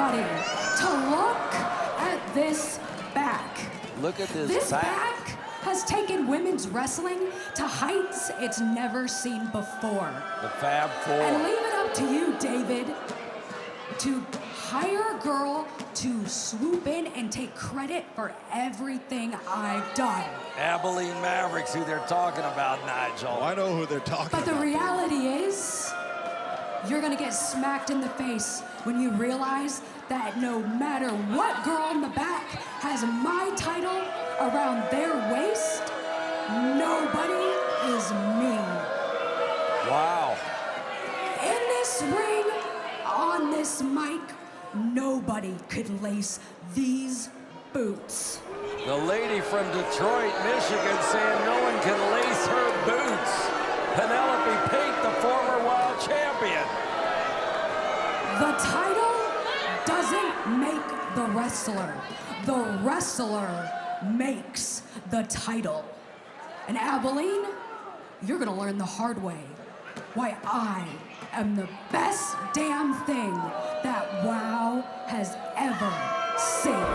everybody to look at this back. Look at This back has taken women's wrestling to heights it's never seen before. The Fab Four. And leave it up to you, David, to hire a girl to swoop in and take credit for everything I've done. Abilene Mavericks, who they're talking about, Nigel. Oh, I know who they're talking But about. the reality is, you're gonna get smacked in the face when you realize that no matter what girl in the back has my title around their waist, nobody is me. Wow. In this ring, on this mic, nobody could lace these boots. The lady from Detroit, Michigan, saying no one can lace her boots. Penelope Pink, the former world champion. The title doesn't make the wrestler. The wrestler makes the title. And Abilene, you're gonna learn the hard way why I am the best damn thing that WOW has ever seen.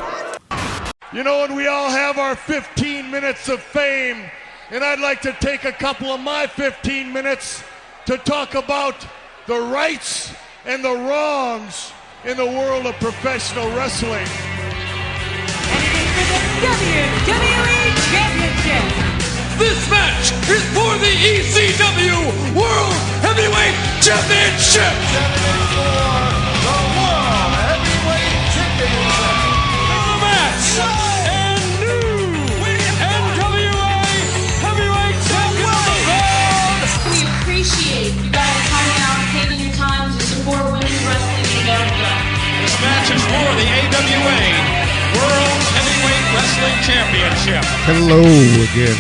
You know, and we all have our 15 minutes of fame, and I'd like to take a couple of my 15 minutes to talk about the rights and the wrongs in the world of professional wrestling. And it is for the WWE Championship. This match is for the ECW World Heavyweight Championship. The World Heavyweight Championship. The match and new NWA Heavyweight Champion of the world. We appreciate you guys coming out and taking your time to support women's wrestling in America. This match is for the AWA World Heavyweight Wrestling Championship. Hello again,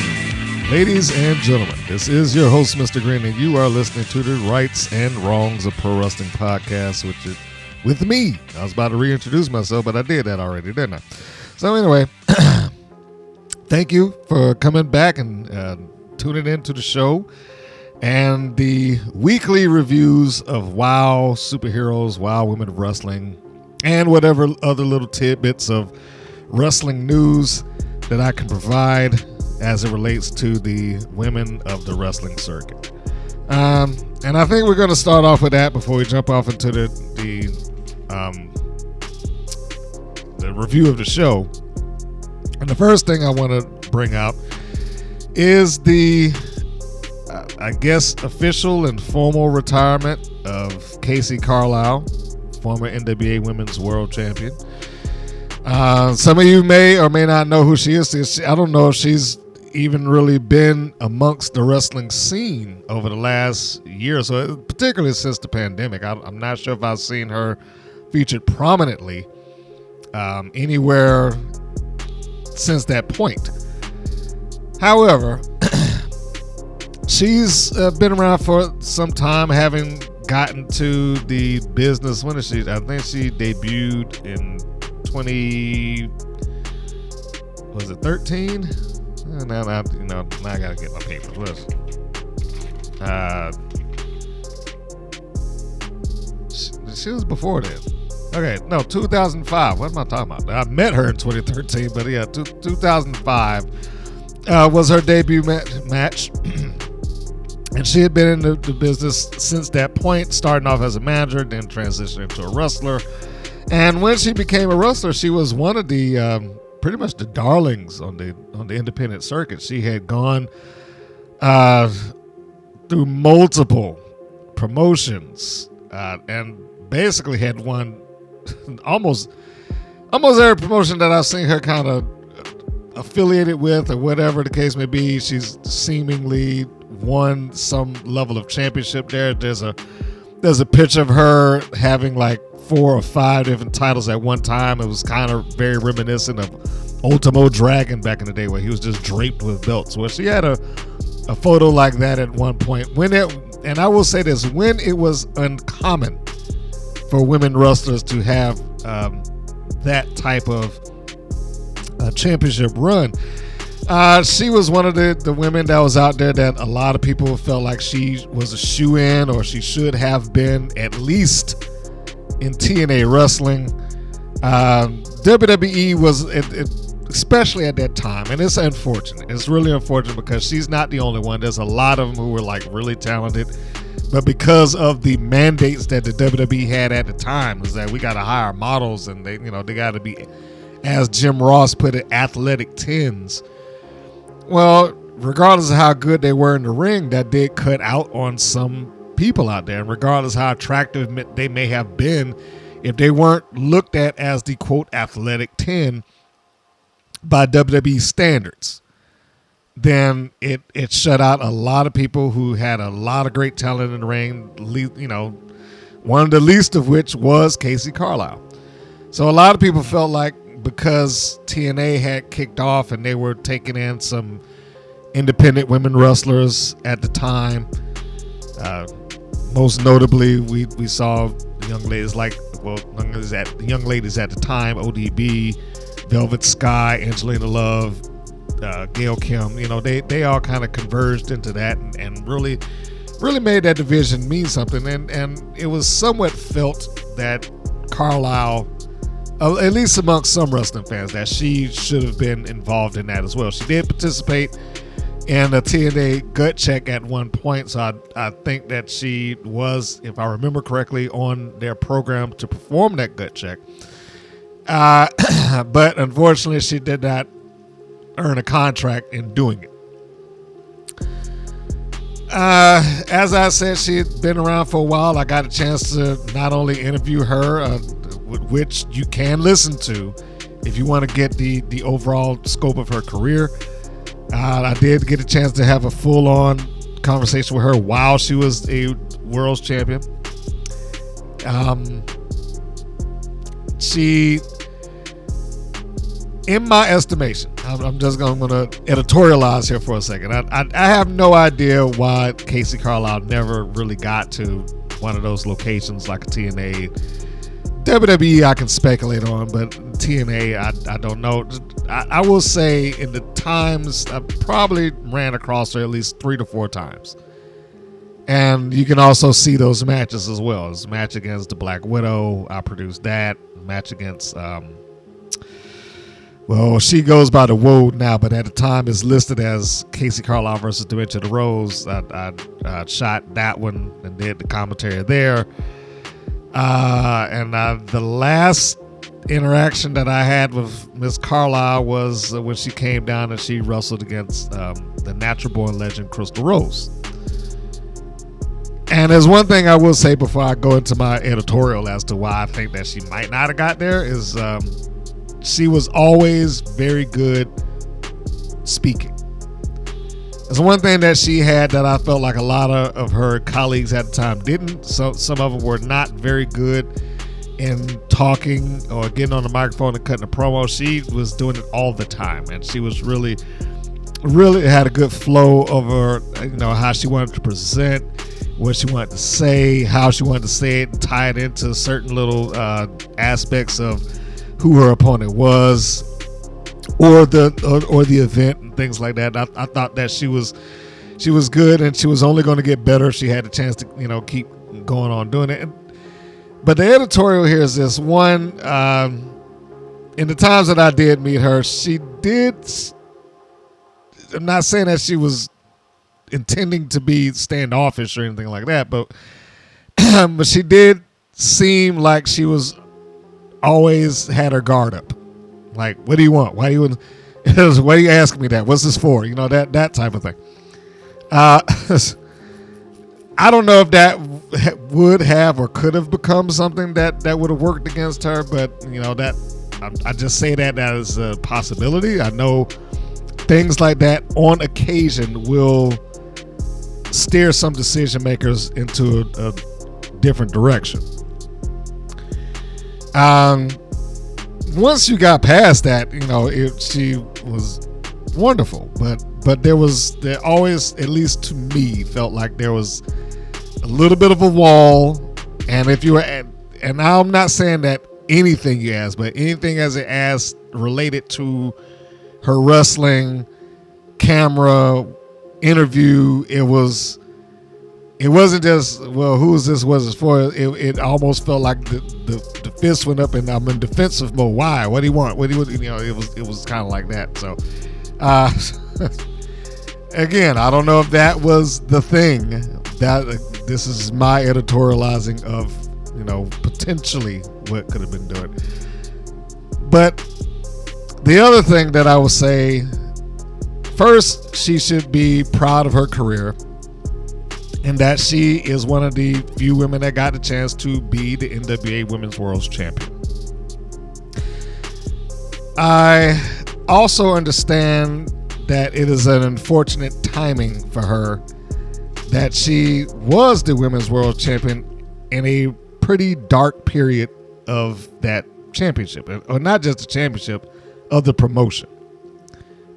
ladies and gentlemen. This is your host, Mr. Green, and you are listening to the Rights and Wrongs of Pro Wrestling podcast, which is with me. I was about to reintroduce myself, but I did that already, didn't I? So anyway, thank you for coming back and tuning into the show and the weekly reviews of WOW superheroes, WOW Women of Wrestling, and whatever other little tidbits of wrestling news that I can provide as it relates to the women of the wrestling circuit. And I think we're going to start off with that before we jump off into the review of the show. And the first thing I want to bring up is the, I guess, official and formal retirement of Kacee Carlisle, former NWA Women's World Champion. Some of you may or may not know who she is. I don't know if she's even really been amongst the wrestling scene over the last year or so, particularly since the pandemic. I'm not sure if I've seen her featured prominently anywhere since that point. However, she's been around for some time, having gotten to the business. When is she? I think she debuted in 13? Now I gotta get my papers. Listen. She was before then. Okay, no, 2005. What am I talking about? I met her in 2013, but yeah, 2005 was her debut match. And she had been in the business since that point, starting off as a manager, then transitioning into a wrestler. And when she became a wrestler, she was one of the pretty much the darlings on the independent circuit. She had gone through multiple promotions and basically had won almost every promotion that I've seen her kind of affiliated with, or whatever the case may be. She's seemingly won some level of championship there. There's a picture of her having like 4 or 5 different titles at one time. It was kind of very reminiscent of Ultimo Dragon back in the day, where he was just draped with belts. Well, she had a photo like that at one point. And I will say this, when it was uncommon for women wrestlers to have that type of championship run, she was one of the women that was out there that a lot of people felt like she was a shoe-in, or she should have been at least in TNA wrestling. WWE was, especially at that time, and it's unfortunate. It's really unfortunate because she's not the only one. There's a lot of them who were like really talented, but because of the mandates that the WWE had at the time, was that we got to hire models, and they got to be, as Jim Ross put it, athletic 10s. Well, regardless of how good they were in the ring, that did cut out on some people out there, and regardless of how attractive they may have been, if they weren't looked at as the quote athletic 10 by WWE standards, then it shut out a lot of people who had a lot of great talent in the ring, one of the least of which was Kacee Carlisle. So a lot of people felt like because TNA had kicked off and they were taking in some independent women wrestlers at the time, most notably we saw young ladies young ladies at the time, ODB, Velvet Sky, Angelina Love, Gail Kim, they all kind of converged into that and really made that division mean something. And it was somewhat felt that Carlisle, at least amongst some wrestling fans, that she should have been involved in that as well. She did participate in a TNA gut check at one point, so I think that she was, if I remember correctly, on their program to perform that gut check. But unfortunately, she did not earn a contract in doing it. As I said, she had been around for a while. I got a chance to not only interview her, which you can listen to if you want to get the overall scope of her career. I did get a chance to have a full-on conversation with her while she was a world's champion. She, in my estimation, I'm going to editorialize here for a second. I have no idea why Kacee Carlisle never really got to one of those locations like a TNA. WWE I can speculate on, but TNA I don't know. I will say in the times I probably ran across her at least 3 to 4 times. And you can also see those matches as well. There's a match against the Black Widow. I produced that. Match against she goes by the Woad now, but at the time it's listed as Kacee Carlisle versus Dementia the Rose. I shot that one and did the commentary there. And the last interaction that I had with Miss Carlisle was when she came down and she wrestled against the Natural Born legend Crystal Rose. And there's one thing I will say before I go into my editorial as to why I think that she might not have got there is she was always very good speaking. There's one thing that she had that I felt like a lot of her colleagues at the time didn't. So some of them were not very good in talking or getting on the microphone and cutting a promo. She was doing it all the time, and she was really had a good flow over how she wanted to present, what she wanted to say, how she wanted to say it, and tie it into certain little aspects of who her opponent was, or the event and things like that. I thought that she was good, and she was only going to get better if she had the chance to keep going on doing it. But the editorial here is this one. In the times that I did meet her, she did. I'm not saying that she was intending to be standoffish or anything like that, but but she did seem like she was always had her guard up. Like, what do you want? Why are you asking me that? What's this for? That type of thing. I don't know if that would have or could have become something that would have worked against her, but that I just say that as a possibility. I know things like that on occasion will steer some decision makers into a different direction. Once you got past that, she was wonderful, but there always, at least to me, felt like there was a little bit of a wall. And if you were and I'm not saying that anything you asked, but anything as it asked related to her wrestling, camera, interview, it wasn't just, well, who's this, was this for? It almost felt like the fist went up and I'm in defensive mode. Why? What do you want? What do you, you know, it was kind of like that. So, again, I don't know if that was the thing. That this is my editorializing of, you know, potentially what could have been doing. But the other thing that I would say, first, she should be proud of her career, and that she is one of the few women that got the chance to be the NWA Women's World Champion. I also understand that it is an unfortunate timing for her that she was the Women's World Champion in a pretty dark period of that championship, or not just the championship, of the promotion.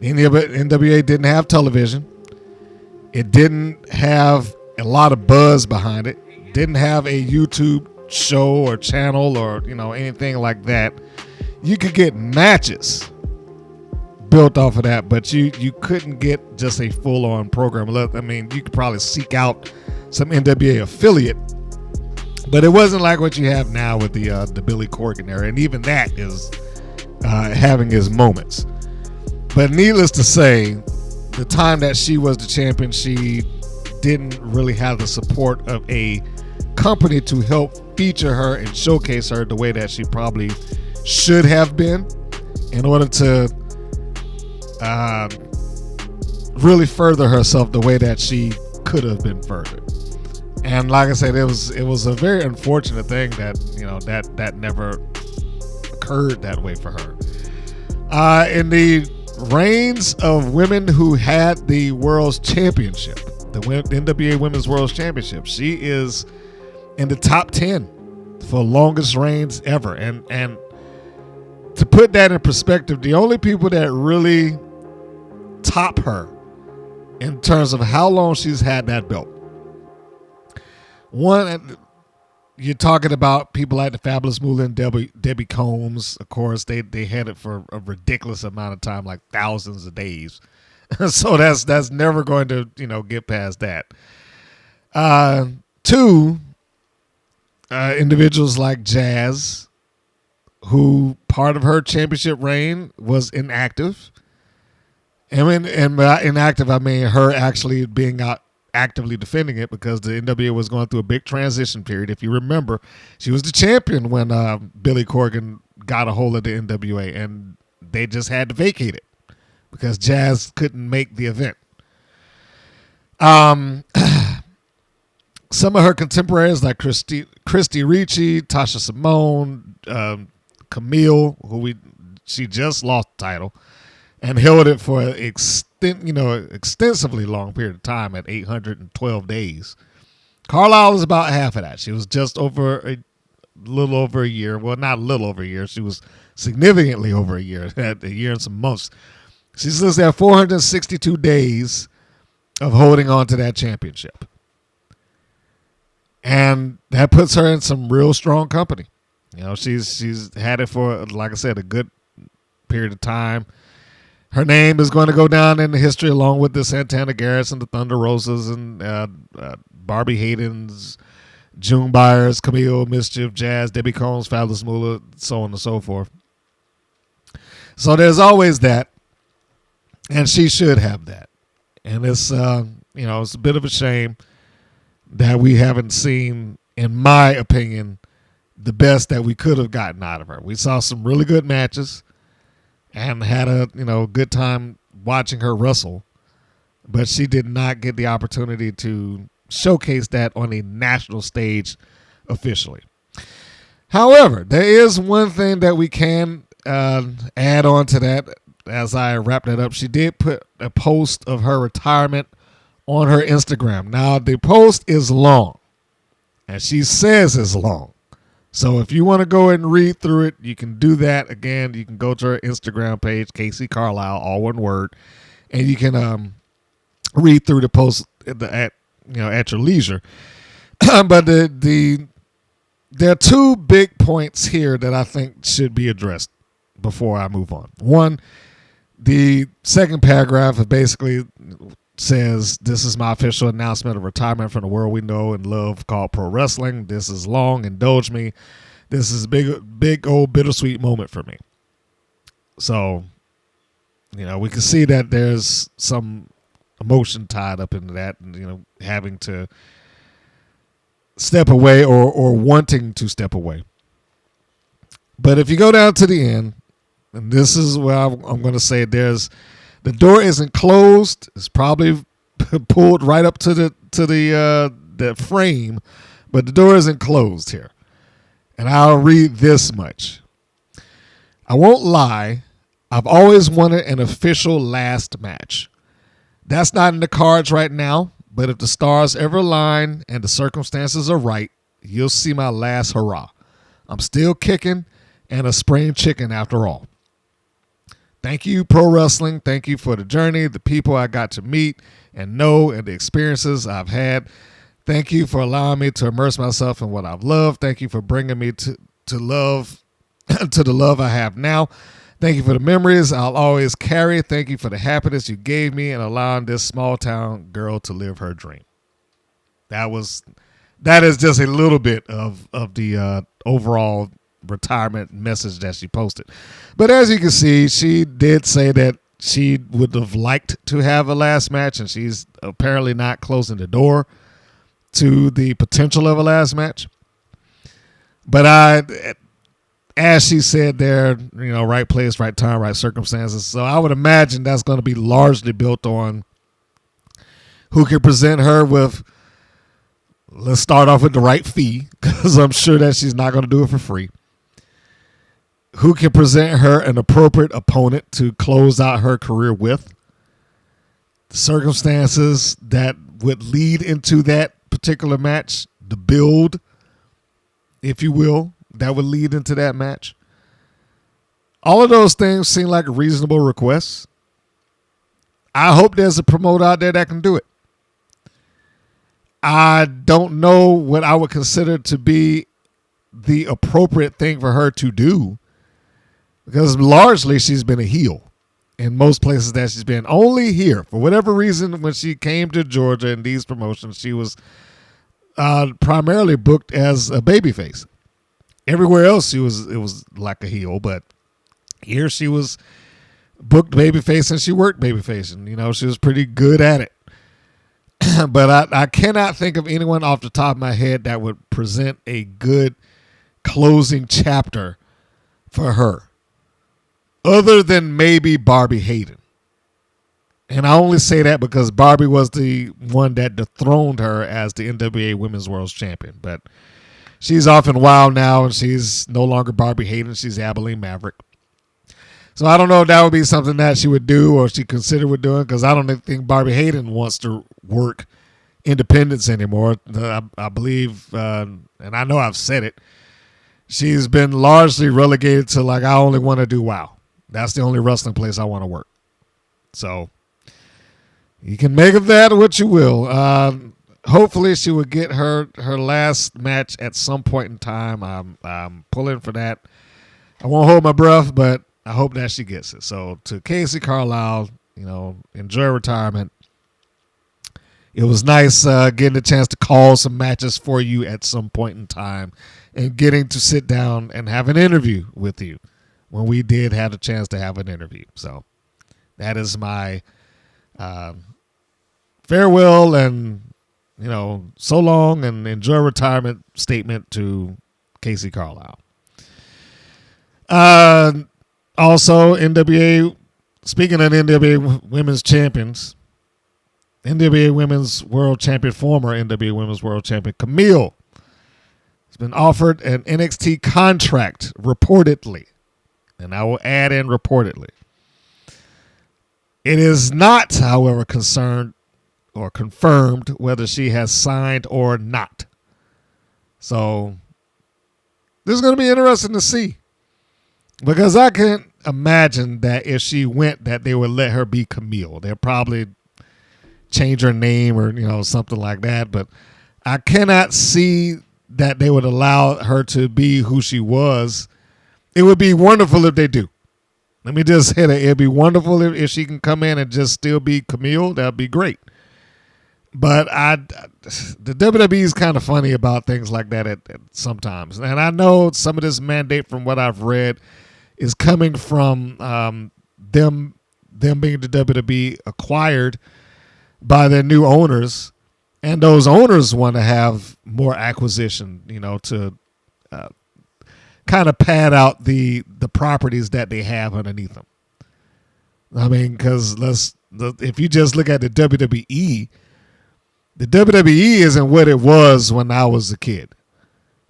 The NWA didn't have television. It didn't have a lot of buzz behind it. Didn't have a YouTube show or channel or, you know, anything like that. You could get matches built off of that, but you couldn't get just a full-on program. I mean, you could probably seek out some NWA affiliate, but it wasn't like what you have now with the Billy Corgan era, and even that is having its moments. But needless to say, the time that she was the champion, she didn't really have the support of a company to help feature her and showcase her the way that she probably should have been in order to really further herself the way that she could have been furthered. And like I said, it was a very unfortunate thing that, you know, that never occurred that way for her. In the reigns of women who had the World's Championship, the NWA Women's World Championship, she is in the top 10 for longest reigns ever. And to put that in perspective, the only people that really top her in terms of how long she's had that belt, one, you're talking about people like the Fabulous Moolah and Debbie Combs. Of course, they had it for a ridiculous amount of time, like thousands of days. So that's never going to, you know, get past that. Two, individuals like Jazz, who part of her championship reign was inactive. And by inactive, I mean her actually being out actively defending it, because the NWA was going through a big transition period. If you remember, she was the champion when Billy Corgan got a hold of the NWA, and they just had to vacate it because Jazz couldn't make the event. Some of her contemporaries like Christy Ricci, Tasha Simone, Camille, who she just lost the title and held it for extensively long period of time at 812 days. Carlisle was about half of that. She was just over a little over a year. Well, not a little over a year. She was significantly over a year, a year and some months. She's listed at 462 days of holding on to that championship. And that puts her in some real strong company. You know, she's had it for, like I said, a good period of time. Her name is going to go down in the history along with the Santana Garretts and the Thunder Rosas and Barbie Hayden's, June Byers, Camille, Mischief, Jazz, Debbie Combs, Fabulous Moolah, so on and so forth. So there's always that, and she should have that. And it's it's a bit of a shame that we haven't seen, in my opinion, the best that we could have gotten out of her. We saw some really good matches and had a good time watching her wrestle, but she did not get the opportunity to showcase that on a national stage officially. However, there is one thing that we can add on to that as I wrap that up. She did put a post of her retirement on her Instagram. Now, the post is long, and she says it's long. So if you want to go and read through it, you can do that. Again, you can go to her Instagram page, Kacee Carlisle, all one word, and you can read through the post at your leisure. But there are two big points here that I think should be addressed before I move on. One, the second paragraph basically says, "This is my official announcement of retirement from the world we know and love called pro wrestling. This is long. Indulge me. this is a big old bittersweet moment for me. So, we can see that there's some emotion tied up into that, and, having to step away or wanting to step away. But if you go down to the end, and this is where I'm going to say the door isn't closed. It's probably pulled right up to the frame, but the door isn't closed here. And I'll read this much. I won't lie. I've always wanted an official last match. That's not in the cards right now, but if the stars ever align and the circumstances are right, you'll see my last hurrah. I'm still kicking and a spring chicken after all. Thank you, pro wrestling. Thank you for the journey, the people I got to meet and know, and the experiences I've had. Thank you for allowing me to immerse myself in what I've loved. Thank you for bringing me to love, to the love I have now. Thank you for the memories I'll always carry. Thank you for the happiness you gave me and allowing this small town girl to live her dream. That is just a little bit of the overall retirement message that she posted. But as you can see, she did say that she would have liked to have a last match, and she's apparently not closing the door to the potential of a last match. But as she said there, right place, right time, right circumstances. So I would imagine that's going to be largely built on who can present her with. Let's start off with the right fee, because I'm sure that she's not going to do it for free. Who can present her an appropriate opponent to close out her career with? The circumstances that would lead into that particular match, the build, if you will, that would lead into that match. All of those things seem like reasonable requests. I hope there's a promoter out there that can do it. I don't know what I would consider to be the appropriate thing for her to do, because largely she's been a heel in most places that she's been. Only here, for whatever reason, when she came to Georgia in these promotions, she was primarily booked as a babyface. Everywhere else, it was like a heel, but here she was booked babyface and she worked babyface, and she was pretty good at it. But I cannot think of anyone off the top of my head that would present a good closing chapter for her, other than maybe Barbie Hayden. And I only say that because Barbie was the one that dethroned her as the NWA Women's World Champion. But she's off and wild now, and she's no longer Barbie Hayden. She's Abilene Maverick. So I don't know if that would be something that she would do or she considered doing, because I don't think Barbie Hayden wants to work independence anymore. I believe, and I know I've said it, she's been largely relegated to, like, I only want to do WOW. That's the only wrestling place I want to work. So you can make of that what you will. Hopefully she will get her last match at some point in time. I'm pulling for that. I won't hold my breath, but I hope that she gets it. So to Kacee Carlisle, enjoy retirement. It was nice getting a chance to call some matches for you at some point in time and getting to sit down and have an interview with you when we did have a chance to have an interview. So that is my farewell and, so long and enjoy retirement statement to Kacee Carlisle. Also, NWA, speaking of NWA Women's Champions, NWA Women's World Champion, former NWA Women's World Champion, Camille, has been offered an NXT contract, reportedly. And I will add in reportedly. It is not, however, concerned or confirmed whether she has signed or not. So this is going to be interesting to see. Because I can't imagine that if she went, that they would let her be Camille. They'll probably change her name or, something like that. But I cannot see that they would allow her to be who she was. It would be wonderful if they do. Let me just hit it. It'd be wonderful if she can come in and just still be Camille. That'd be great. But the WWE is kind of funny about things like that at sometimes. And I know some of this mandate, from what I've read, is coming from them being the WWE acquired by their new owners, and those owners want to have more acquisition, to kind of pad out the properties that they have underneath them. I mean, because if you just look at the WWE isn't what it was when I was a kid.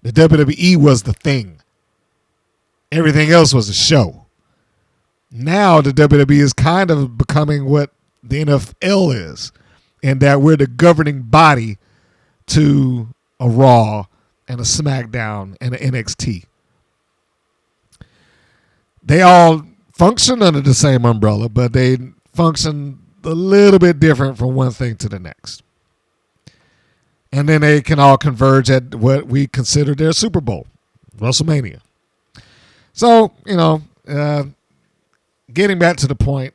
The WWE was the thing. Everything else was a show. Now the WWE is kind of becoming what the NFL is, in that we're the governing body to a Raw and a SmackDown and an NXT. They all function under the same umbrella, but they function a little bit different from one thing to the next. And then they can all converge at what we consider their Super Bowl, WrestleMania. So, getting back to the point,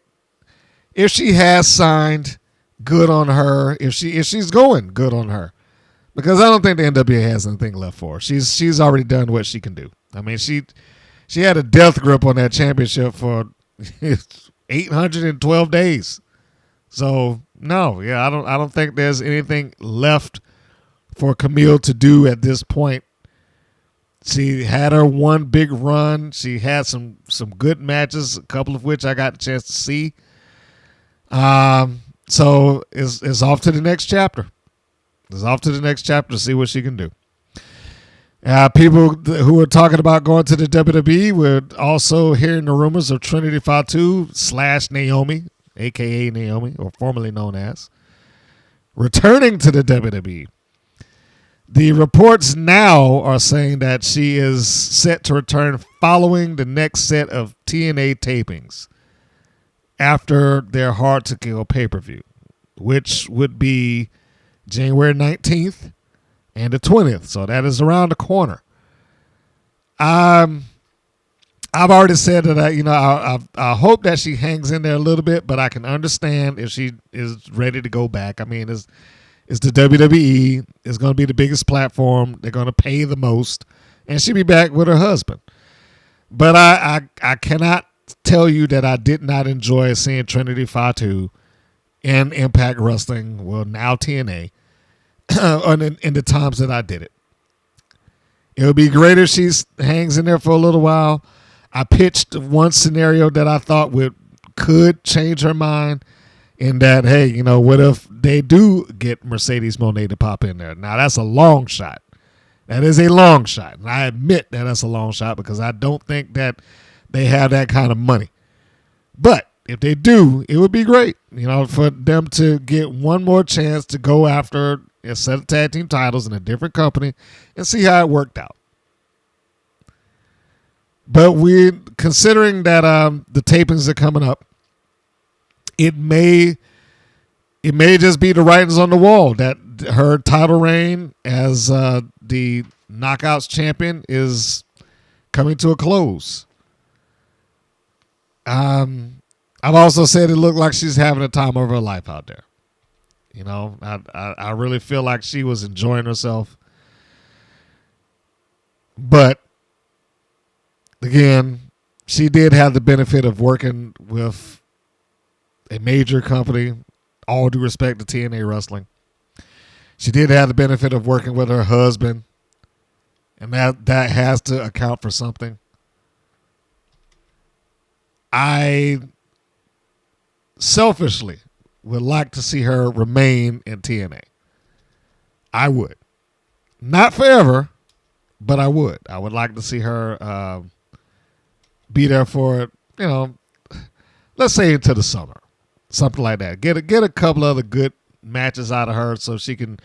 if she has signed, good on her. If she's going, good on her. Because I don't think the NWA has anything left for her. She's already done what she can do. I mean, she had a death grip on that championship for 812 days. So no, I don't think there's anything left for Camille to do at this point. She had her one big run. She had some good matches, a couple of which I got a chance to see. So it's off to the next chapter. It's off to the next chapter to see what she can do. People who are talking about going to the WWE, we're also hearing the rumors of Trinity Fatu / Naomi, a.k.a. Naomi, or formerly known as, returning to the WWE. The reports now are saying that she is set to return following the next set of TNA tapings after their Hard to Kill pay-per-view, which would be January 19th and the 20th. So that is around the corner. I've already said that I hope that she hangs in there a little bit, but I can understand if she is ready to go back. I mean, it's the WWE. It's going to be the biggest platform. They're going to pay the most, and she'll be back with her husband. But I cannot tell you that I did not enjoy seeing Trinity Fatu in Impact Wrestling, well, now TNA, in the times that I did it. It would be great if she hangs in there for a little while. I pitched one scenario that I thought could change her mind, in that, hey, what if they do get Mercedes Moné to pop in there? Now, that's a long shot. That is a long shot. And I admit that that's a long shot because I don't think that they have that kind of money. But if they do, it would be great, for them to get one more chance to go after a set of tag team titles in a different company and see how it worked out. But we're considering that the tapings are coming up, it may just be the writings on the wall that her title reign as the Knockouts champion is coming to a close. I've also said it looked like she's having a time of her life out there. I really feel like she was enjoying herself. But again, she did have the benefit of working with a major company, all due respect to TNA Wrestling. She did have the benefit of working with her husband, and that has to account for something. I selfishly would like to see her remain in TNA. I would. Not forever, but I would. I would like to see her be there for, let's say into the summer. Something like that. Get a couple other good matches out of her so she can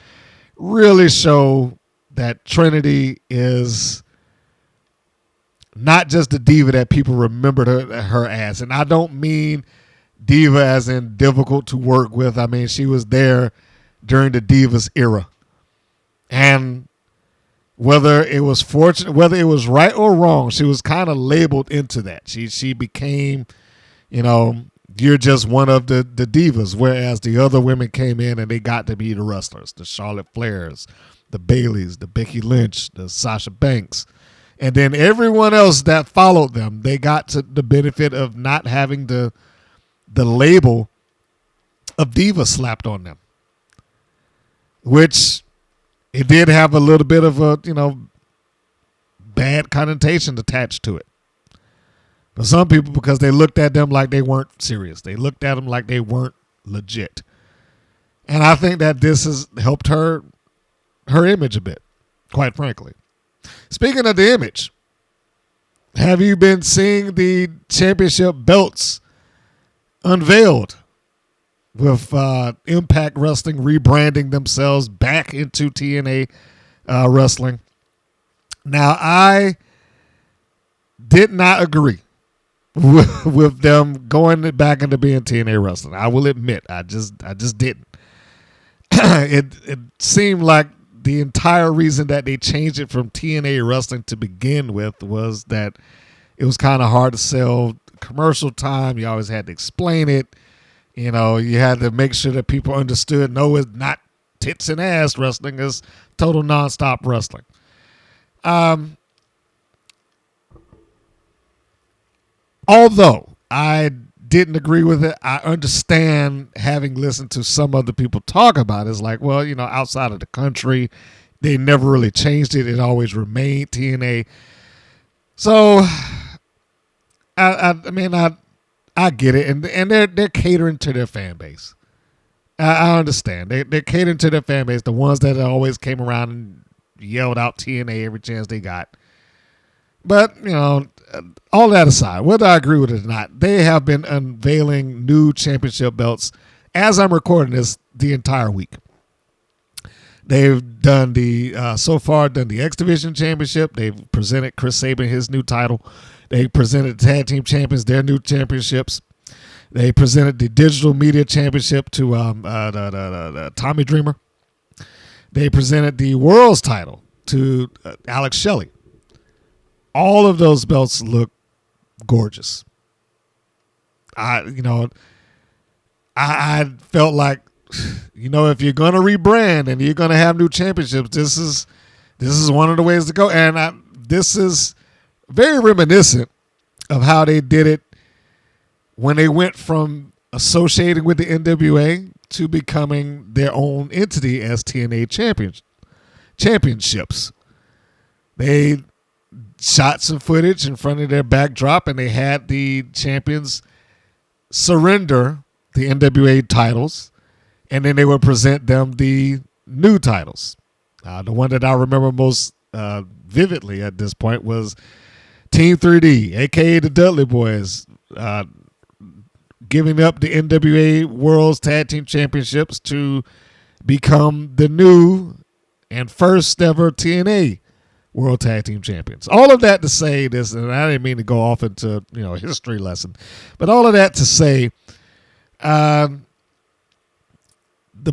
really show that Trinity is not just the diva that people remembered her as. And I don't mean diva as in difficult to work with. I mean, she was there during the Divas era. And whether it was fortunate, whether it was right or wrong, she was kind of labeled into that. She became, you're just one of the divas, whereas the other women came in and they got to be the wrestlers, the Charlotte Flairs, the Baileys, the Becky Lynch, the Sasha Banks. And then everyone else that followed them, they got to the benefit of not having the label of diva slapped on them, which it did have a little bit of a, bad connotation attached to it. For some people, because they looked at them like they weren't serious. They looked at them like they weren't legit. And I think that this has helped her image a bit, quite frankly. Speaking of the image, have you been seeing the championship belts unveiled with Impact Wrestling rebranding themselves back into TNA Wrestling? Now, I did not agree with them going back into being TNA Wrestling. I will admit, I just didn't. It seemed like the entire reason that they changed it from TNA Wrestling to begin with was that it was kind of hard to sell commercial time. You always had to explain it. You had to make sure that people understood, no, it's not tits and ass wrestling, it's total nonstop wrestling. Although I didn't agree with it, I understand, having listened to some other people talk about it. It's like, well, outside of the country, they never really changed it. It always remained TNA. So, I get it, and they're catering to their fan base. I understand. They're catering to their fan base, the ones that always came around and yelled out TNA every chance they got. But, all that aside, whether I agree with it or not, they have been unveiling new championship belts as I'm recording this the entire week. They've done so far done the X Division Championship. They've presented Chris Sabin his new title. They presented the Tag Team Champions their new championships. They presented the Digital Media Championship to Tommy Dreamer. They presented the World's title to Alex Shelley. All of those belts look gorgeous. I felt like, if you're going to rebrand and you're going to have new championships, this is one of the ways to go. And this is very reminiscent of how they did it when they went from associating with the NWA to becoming their own entity as TNA championships. They shot some footage in front of their backdrop, and they had the champions surrender the NWA titles, and then they would present them the new titles. The one that I remember most vividly at this point was Team 3D, a.k.a. the Dudley Boys, giving up the NWA World's Tag Team Championships to become the new and first ever TNA World Tag Team Champions. All of that to say this, and I didn't mean to go off into a history lesson, but all of that to say, the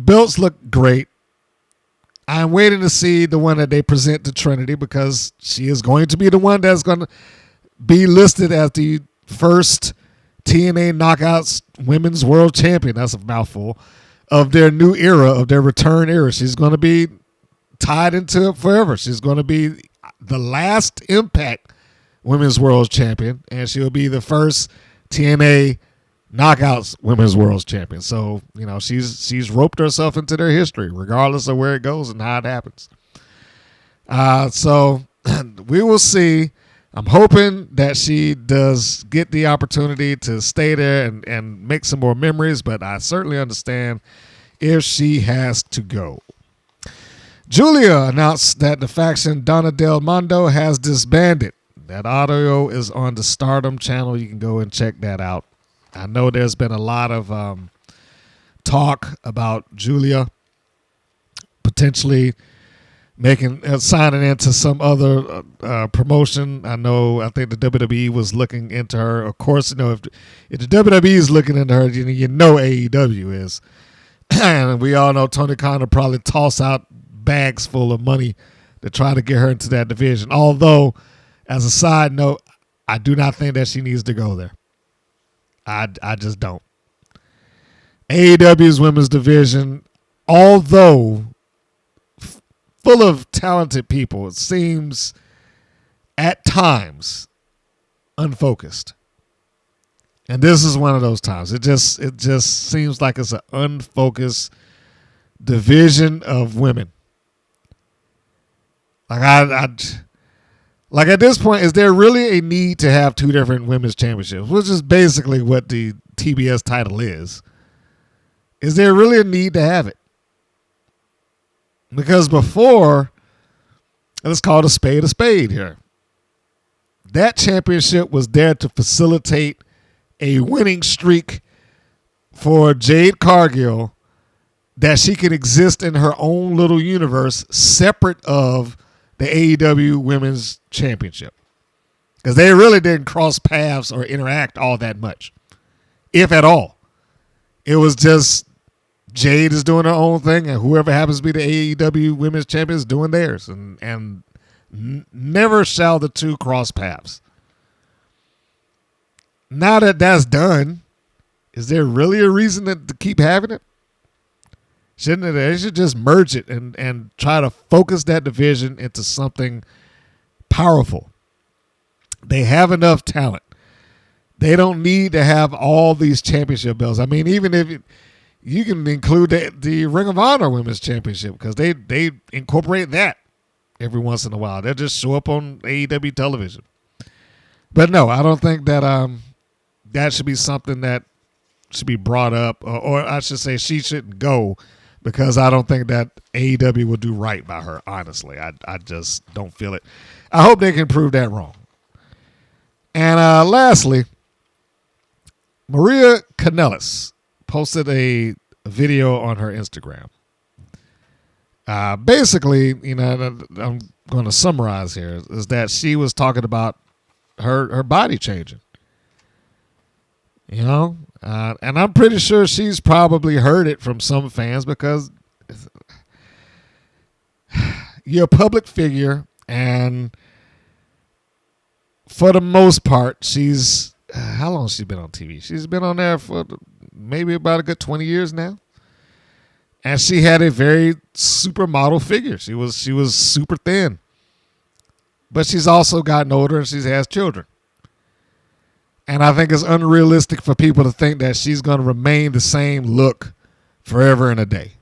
belts look great. I'm waiting to see the one that they present to Trinity, because she is going to be the one that's going to be listed as the first TNA Knockouts Women's World Champion. That's a mouthful. Of their new era, of their return era. She's going to be tied into it forever. She's going to be the last Impact Women's World Champion, and she'll be the first TNA Knockouts Women's World Champion. So, she's roped herself into their history, regardless of where it goes and how it happens. So we will see. I'm hoping that she does get the opportunity to stay there and make some more memories, but I certainly understand if she has to go. Julia announced that the faction Donna Del Mondo has disbanded. That audio is on the Stardom channel. You can go and check that out. I know there's been a lot of talk about Julia potentially signing into some other promotion. I think the WWE was looking into her. Of course, if the WWE is looking into her, AEW is. And we all know Tony Khan will probably toss out bags full of money to try to get her into that division. Although, as a side note, I do not think that she needs to go there. I just don't. AEW's women's division, although full of talented people, it seems at times unfocused. And this is one of those times. It just seems like it's an unfocused division of women. Like at this point, is there really a need to have two different women's championships, which is basically what the TBS title is? Is there really a need to have it? Because before, let's call a spade here. That championship was there to facilitate a winning streak for Jade Cargill, that she could exist in her own little universe separate of the AEW Women's Championship. Because they really didn't cross paths or interact all that much, if at all. It was just Jade is doing her own thing, and whoever happens to be the AEW Women's Champion is doing theirs. And never shall the two cross paths. Now that that's done, is there really a reason to keep having it? Shouldn't they should just merge it and try to focus that division into something powerful. They have enough talent. They don't need to have all these championship belts. I mean, even if you can include the Ring of Honor Women's Championship, because they incorporate that every once in a while. They'll just show up on AEW television. But no, I don't think that that should be something that should be brought up, or I should say she shouldn't go, because I don't think that AEW will do right by her, honestly. I just don't feel it. I hope they can prove that wrong. And lastly, Maria Kanellis posted a video on her Instagram. Basically, I'm going to summarize here, is that she was talking about her body changing. And I'm pretty sure she's probably heard it from some fans, because you're a public figure, and for the most part, she's how long has she been on TV? She's been on there for maybe about a good 20 years now. And she had a very supermodel figure. She was super thin. But she's also gotten older, and she has children. And I think it's unrealistic for people to think that she's going to remain the same look forever and a day.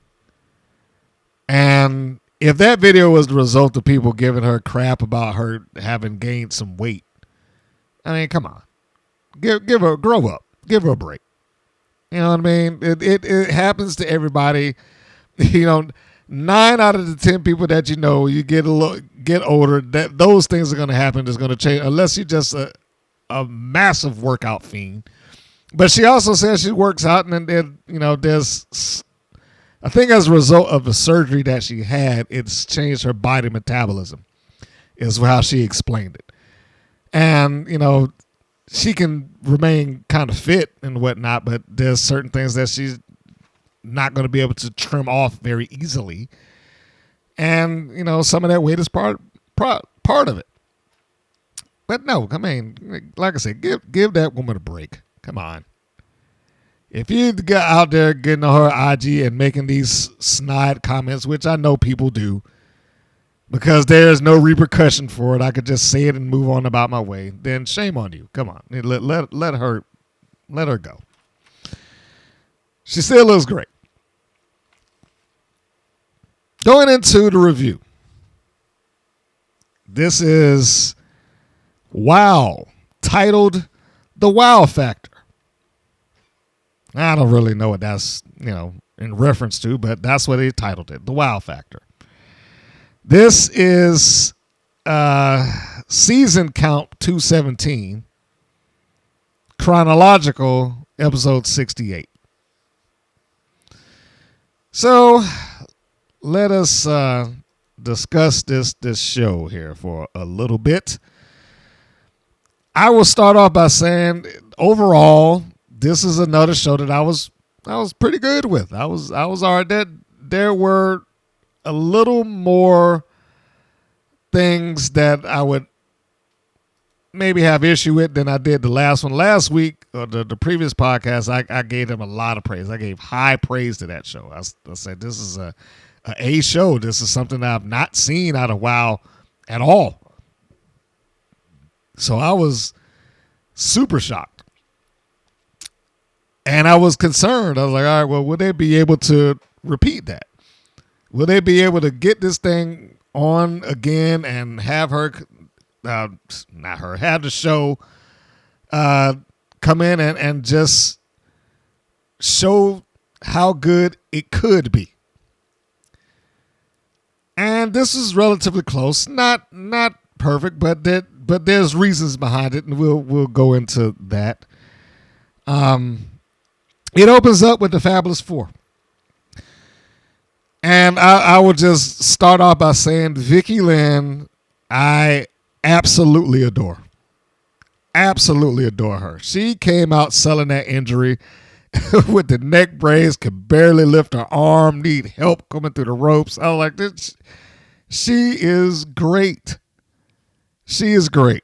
And if that video was the result of people giving her crap about her having gained some weight, I mean, come on. Give her, grow up. Give her a break. You know what I mean? It happens to everybody. 9 out of the 10 people that you get older, that those things are going to happen. It's going to change, unless you're just a massive workout fiend. But she also says she works out, and then there's, I think as a result of the surgery that she had, it's changed her body metabolism, is how she explained it. And she can remain kind of fit and whatnot, but there's certain things that she's not going to be able to trim off very easily. And some of that weight is part of it. But no, I mean, like I said, give that woman a break. Come on. If you get out there getting on her IG and making these snide comments, which I know people do, because there's no repercussion for it, I could just say it and move on about my way, then shame on you. Come on. Let her go. She still looks great. Going into the review. This is WoW, titled The Wow Factor. I don't really know what that's, in reference to, but that's what he titled it, The Wow Factor. This is season count 217, chronological episode 68. So let us discuss this show here for a little bit. I will start off by saying, overall, this is another show that I was pretty good with. I was all right. There were a little more things that I would maybe have issue with than I did the last one. Last week, the previous podcast, I gave them a lot of praise. I gave high praise to that show. I said this is a show. This is something that I've not seen out of WoW at all. So I was super shocked. And I was concerned. I was like, all right, well, will they be able to repeat that? Will they be able to get this thing on again and have her, have the show come in and just show how good it could be? And this is relatively close, not perfect, but there's reasons behind it, and we'll go into that. It opens up with the Fabulous Four. And I will just start off by saying Vicky Lynn, I absolutely adore. Absolutely adore her. She came out selling that injury with the neck brace, could barely lift her arm, need help coming through the ropes. I was like, this. She is great. She is great.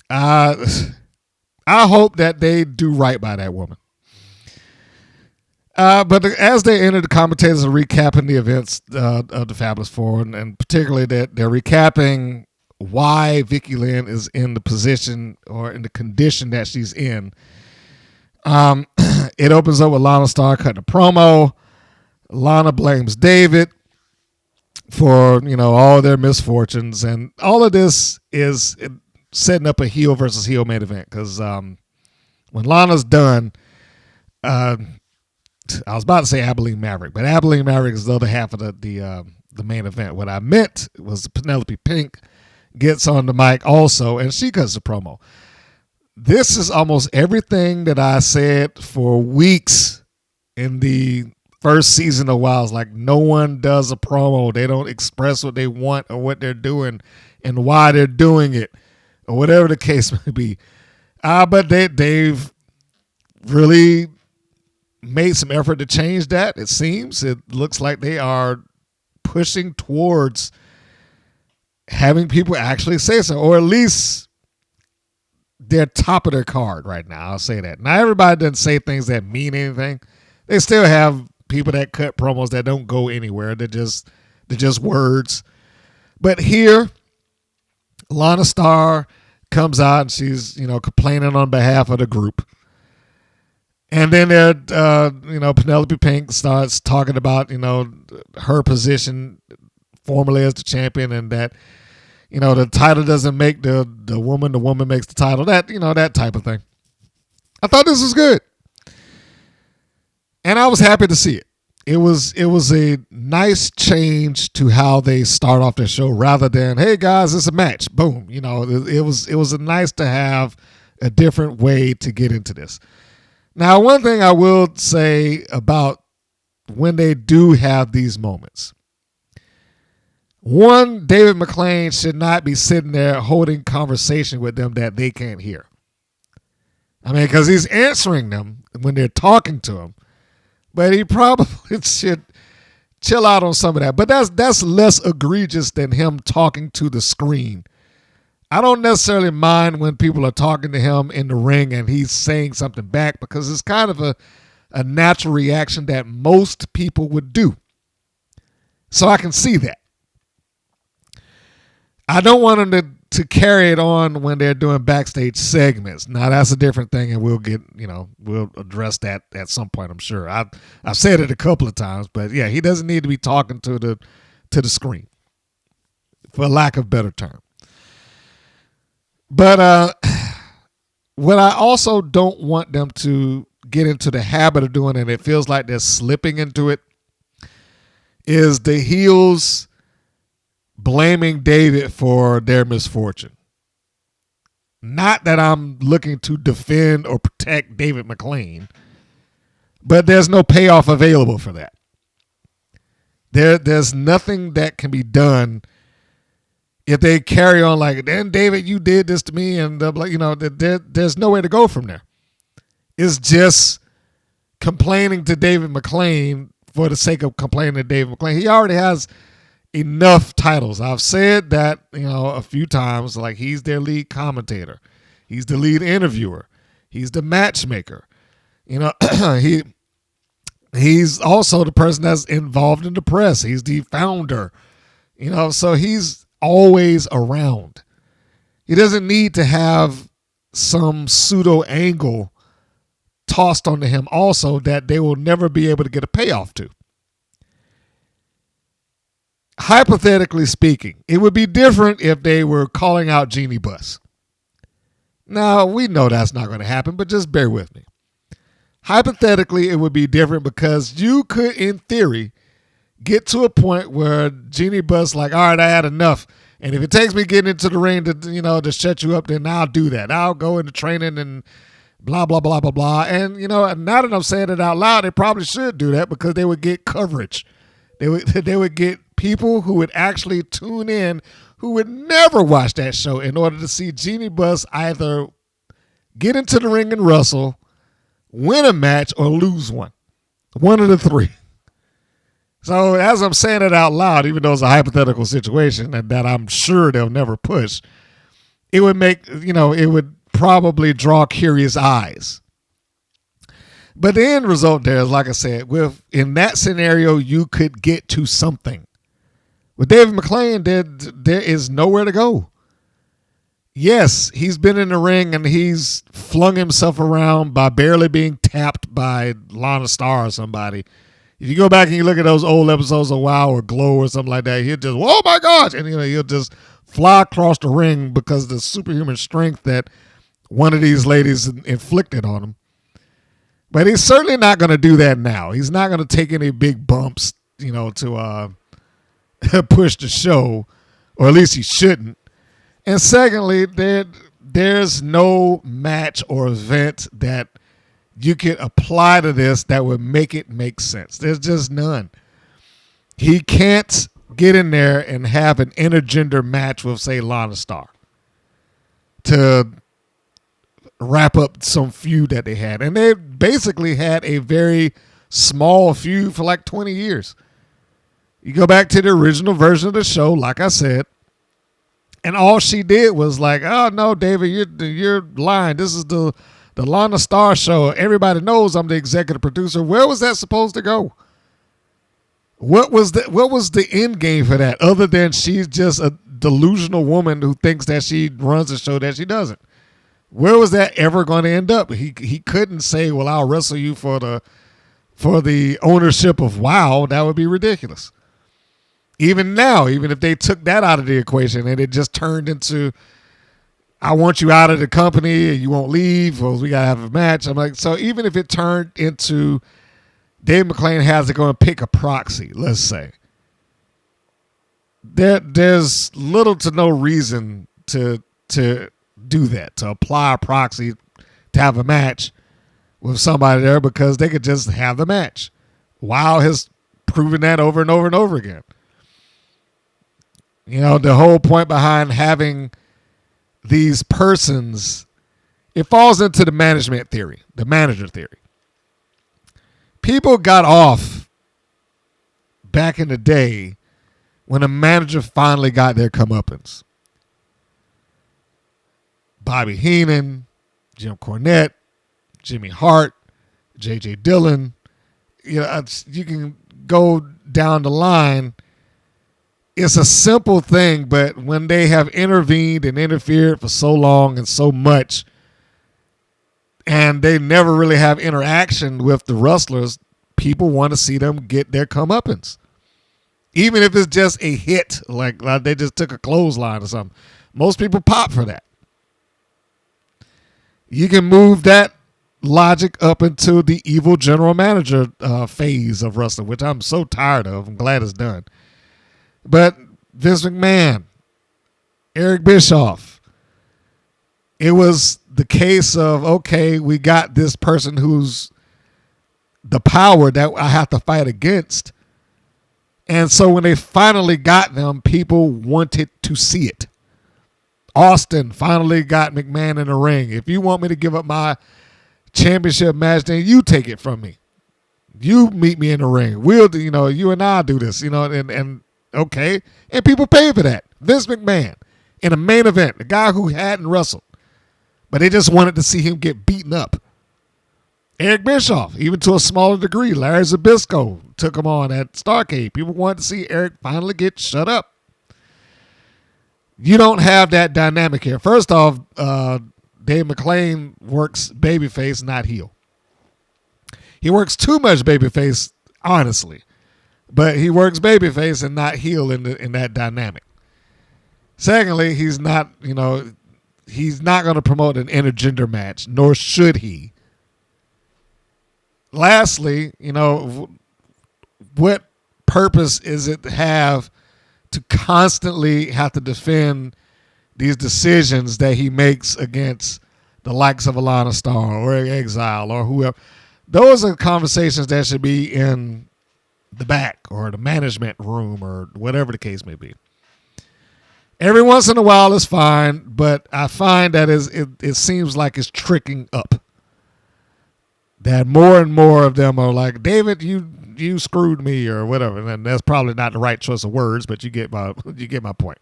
I hope that they do right by that woman. But as they enter, the commentators are recapping the events of the Fabulous Four, and particularly that they're recapping why Vicky Lynn is in the position or in the condition that she's in. It opens up with Lana Starr cutting a promo. Lana blames David for all their misfortunes, and all of this is setting up a heel versus heel main event, because when Lana's done, I was about to say Abilene Maverick, but Abilene Maverick is the other half of the main event. What I meant was Penelope Pink gets on the mic also, and she cuts the promo. This is almost everything that I said for weeks in the first season of WoW. Like, no one does a promo. They don't express what they want or what they're doing and why they're doing it, or whatever the case may be. But they've really made some effort to change that. It seems it looks like they are pushing towards having people actually say so, or at least they're top of their card right now. I'll say that. Now, everybody doesn't say things that mean anything. They still have people that cut promos that don't go anywhere. They're just words. But here, Lana Starr comes out and she's complaining on behalf of the group. And then Penelope Pink starts talking about, her position formerly as the champion, and that, the title doesn't make the woman makes the title. That, that type of thing. I thought this was good. And I was happy to see it. It was a nice change to how they start off their show, rather than, hey guys, it's a match. Boom. It was nice to have a different way to get into this. Now, one thing I will say about when they do have these moments. One, David McClain should not be sitting there holding conversation with them that they can't hear. I mean, because he's answering them when they're talking to him, but he probably should chill out on some of that. But that's less egregious than him talking to the screen. I don't necessarily mind when people are talking to him in the ring and he's saying something back, because it's kind of a natural reaction that most people would do. So I can see that. I don't want them to carry it on when they're doing backstage segments. Now, that's a different thing, and we'll address that at some point, I'm sure. I've said it a couple of times, but yeah, he doesn't need to be talking to the screen, for lack of a better term. But what I also don't want them to get into the habit of doing, and it feels like they're slipping into it, is the heels blaming David for their misfortune. Not that I'm looking to defend or protect David McClain, but there's no payoff available for that. There's nothing that can be done if they carry on like, then David, you did this to me, and there's nowhere to go from there. It's just complaining to David McClain for the sake of complaining to David McClain. He already has enough titles. I've said that a few times. Like, he's their lead commentator, he's the lead interviewer, He's the matchmaker. You know, he's also the person that's involved in the press. He's the founder. You know, so he's always around. He doesn't need to have some pseudo angle tossed onto him also that they will never be able to get a payoff to. Hypothetically speaking, it would be different if they were calling out Jeannie Buss. Now, we know that's not going to happen, but just bear with me. Hypothetically, it would be different because you could, in theory, get to a point where Jeannie Buss like, all right, I had enough. And if it takes me getting into the ring to shut you up, then I'll do that. I'll go into training and blah, blah, blah, blah, blah. And, now that I'm saying it out loud, they probably should do that because they would get coverage. They would get people who would actually tune in who would never watch that show in order to see Jeannie Buss either get into the ring and wrestle, win a match, or lose one. One of the three. So as I'm saying it out loud, even though it's a hypothetical situation and that I'm sure they'll never push, it would make, it would probably draw curious eyes. But the end result there is, like I said, in that scenario, you could get to something. With David McClain, there is nowhere to go. Yes, he's been in the ring and he's flung himself around by barely being tapped by Lana Starr or somebody. If you go back and you look at those old episodes of WoW or Glow or something like that, he'll just, oh my gosh, and he'll just fly across the ring because of the superhuman strength that one of these ladies inflicted on him. But he's certainly not going to do that now. He's not going to take any big bumps, to push the show, or at least he shouldn't. And secondly, there's no match or event that you can apply to this that would make it make sense. There's just none. He can't get in there and have an intergender match with, say, Lana Starr to wrap up some feud that they had. And they basically had a very small feud for like 20 years. You go back to the original version of the show, like I said, and all she did was like, oh, no, David, you're lying. This is the Lana Starr show. Everybody knows I'm the executive producer. Where was that supposed to go? What was the end game for that, other than she's just a delusional woman who thinks that she runs a show that she doesn't? Where was that ever going to end up? He couldn't say, well, I'll wrestle you for the ownership of WoW. That would be ridiculous. Even now, even if they took that out of the equation and it just turned into, I want you out of the company and you won't leave, or we got to have a match. I'm like, so even if it turned into Dave McClain has to go and pick a proxy, let's say, there's little to no reason to do that, to apply a proxy to have a match with somebody there, because they could just have the match. WoW has proven that over and over and over again. The whole point behind having these persons, it falls into the management theory, the manager theory. People got off back in the day when a manager finally got their comeuppance. Bobby Heenan, Jim Cornette, Jimmy Hart, J.J. Dillon. You can go down the line. It's a simple thing, but when they have intervened and interfered for so long and so much, and they never really have interaction with the wrestlers, people want to see them get their comeuppance. Even if it's just a hit, like they just took a clothesline or something. Most people pop for that. You can move that logic up into the evil general manager phase of wrestling, which I'm so tired of. I'm glad it's done. But Vince McMahon, Eric Bischoff, it was the case of, okay, we got this person who's the power that I have to fight against. And so when they finally got them, people wanted to see it. Austin finally got McMahon in the ring. If you want me to give up my championship match, then you take it from me. You meet me in the ring. We'll do, you and I do this, and okay. And people pay for that. Vince McMahon in a main event, the guy who hadn't wrestled, but they just wanted to see him get beaten up. Eric Bischoff, even to a smaller degree, Larry Zbyszko took him on at Starrcade. People wanted to see Eric finally get shut up. You don't have that dynamic here. First off, Dave McClain works babyface, not heel. He works too much babyface, honestly, but he works babyface and not heel in that dynamic. Secondly, he's not going to promote an intergender match, nor should he. Lastly, what purpose is it to have to constantly have to defend these decisions that he makes against the likes of Alana Starr or Exile or whoever? Those are conversations that should be in the back or the management room or whatever the case may be. Every once in a while is fine, but I find that it seems like it's tricking up. That more and more of them are like, David, you screwed me or whatever. And that's probably not the right choice of words, but you get my point.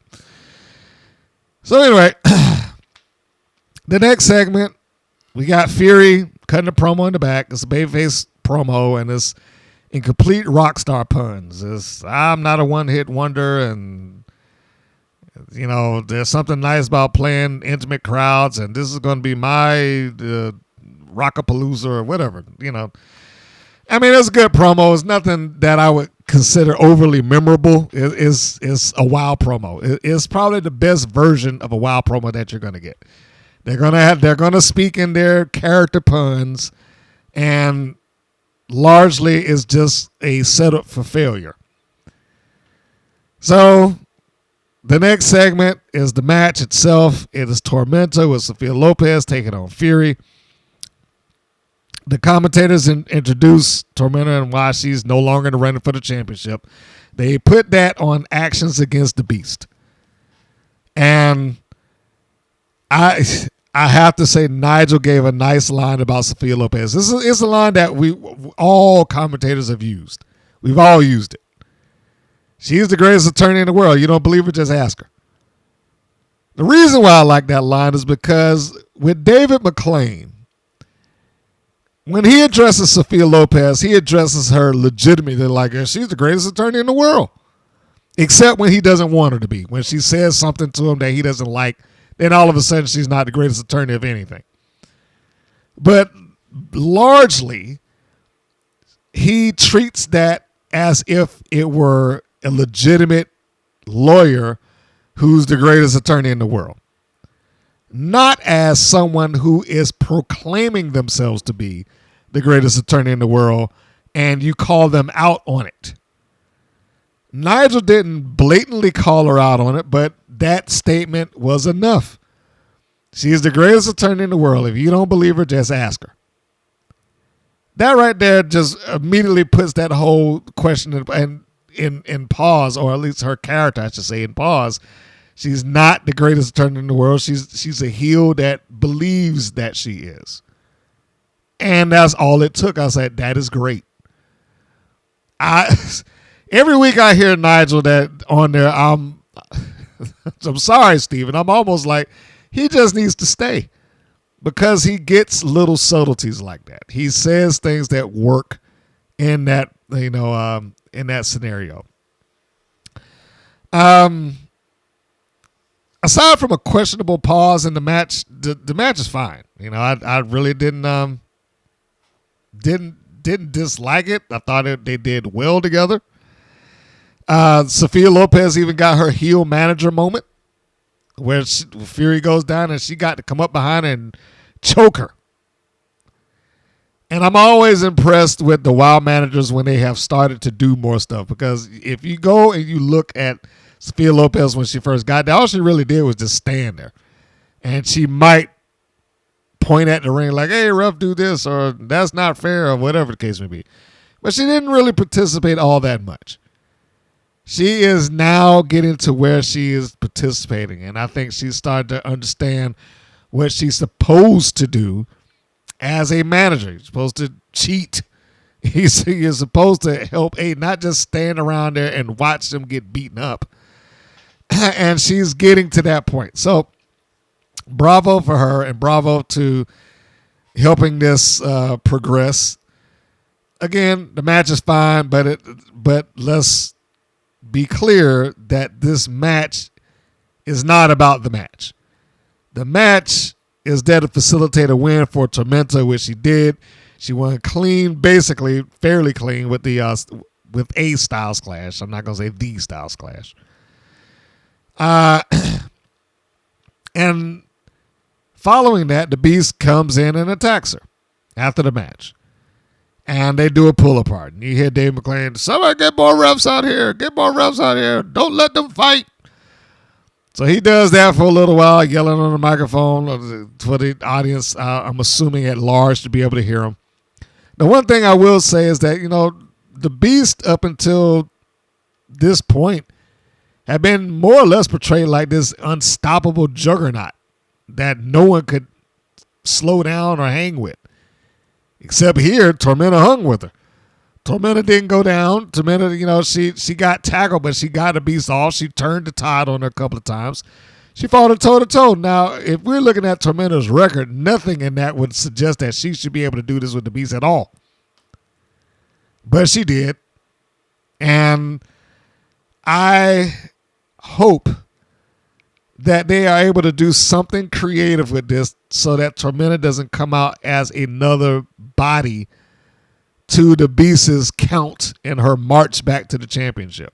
So anyway, the next segment, we got Fury cutting a promo in the back. It's a babyface promo, and it's in complete rock star puns. It's, I'm not a one-hit wonder, and there's something nice about playing intimate crowds, and this is going to be my Rockapalooza or whatever, I mean, it's a good promo. It's nothing that I would consider overly memorable. It's a WoW promo. It's probably the best version of a WoW promo that you're going to get. They're going to speak in their character puns, and largely it's just a setup for failure. So the next segment is the match itself. It is Tormenta with Sophia Lopez taking on Fury. The commentators introduce Tormenta and why she's no longer in the running for the championship. They put that on Actions Against the Beast. And I have to say Nigel gave a nice line about Sophia Lopez. This is a line that all commentators have used. We've all used it. She's the greatest attorney in the world. You don't believe her? Just ask her. The reason why I like that line is because with David McClain, when he addresses Sophia Lopez, he addresses her legitimately like she's the greatest attorney in the world. Except when he doesn't want her to be. When she says something to him that he doesn't like, then all of a sudden she's not the greatest attorney of anything. But largely, he treats that as if it were a legitimate lawyer who's the greatest attorney in the world. Not as someone who is proclaiming themselves to be the greatest attorney in the world, and you call them out on it. Nigel didn't blatantly call her out on it, but that statement was enough. She is the greatest attorney in the world. If you don't believe her, just ask her. That right there just immediately puts that whole question in pause, or at least her character, I should say, in pause. She's not the greatest attorney in the world. She's a heel that believes that she is. And that's all it took. I said, that is great. Every week I hear Nigel that on there, I'm sorry, Steven. I'm almost like, he just needs to stay. Because he gets little subtleties like that. He says things that work in that, in that scenario. Aside from a questionable pause in the match, the match is fine. I really didn't dislike it. I thought they did well together. Sophia Lopez even got her heel manager moment where Fury goes down and she got to come up behind her and choke her. And I'm always impressed with the WoW managers when they have started to do more stuff, because if you go and you look at Sophia Lopez when she first got there, all she really did was just stand there. And she might point at the ring like, hey, ref, do this, or that's not fair, or whatever the case may be. But she didn't really participate all that much. She is now getting to where she is participating, and I think she's starting to understand what she's supposed to do as a manager. You're supposed to cheat. You're supposed to help not just stand around there and watch them get beaten up. And she's getting to that point. So bravo for her, and bravo to helping this progress. Again, the match is fine, but let's be clear that this match is not about the match. The match is there to facilitate a win for Tormenta, which she did. She won clean, basically fairly clean with a Styles Clash. I'm not gonna say the Styles Clash. And following that, the Beast comes in and attacks her after the match. And they do a pull apart. And you hear Dave McClain, somebody get more refs out here. Get more refs out here. Don't let them fight. So he does that for a little while, yelling on the microphone for the audience, I'm assuming at large, to be able to hear him. The one thing I will say is that, the Beast up until this point had been more or less portrayed like this unstoppable juggernaut that no one could slow down or hang with. Except here, Tormenta hung with her. Tormenta didn't go down. Tormenta, she got tackled, but she got the Beast off. She turned the tide on her a couple of times. She fought her toe-to-toe. Now, if we're looking at Tormenta's record, nothing in that would suggest that she should be able to do this with the Beast at all. But she did. And I hope that they are able to do something creative with this so that Tormenta doesn't come out as another body to the Beast's count in her march back to the championship.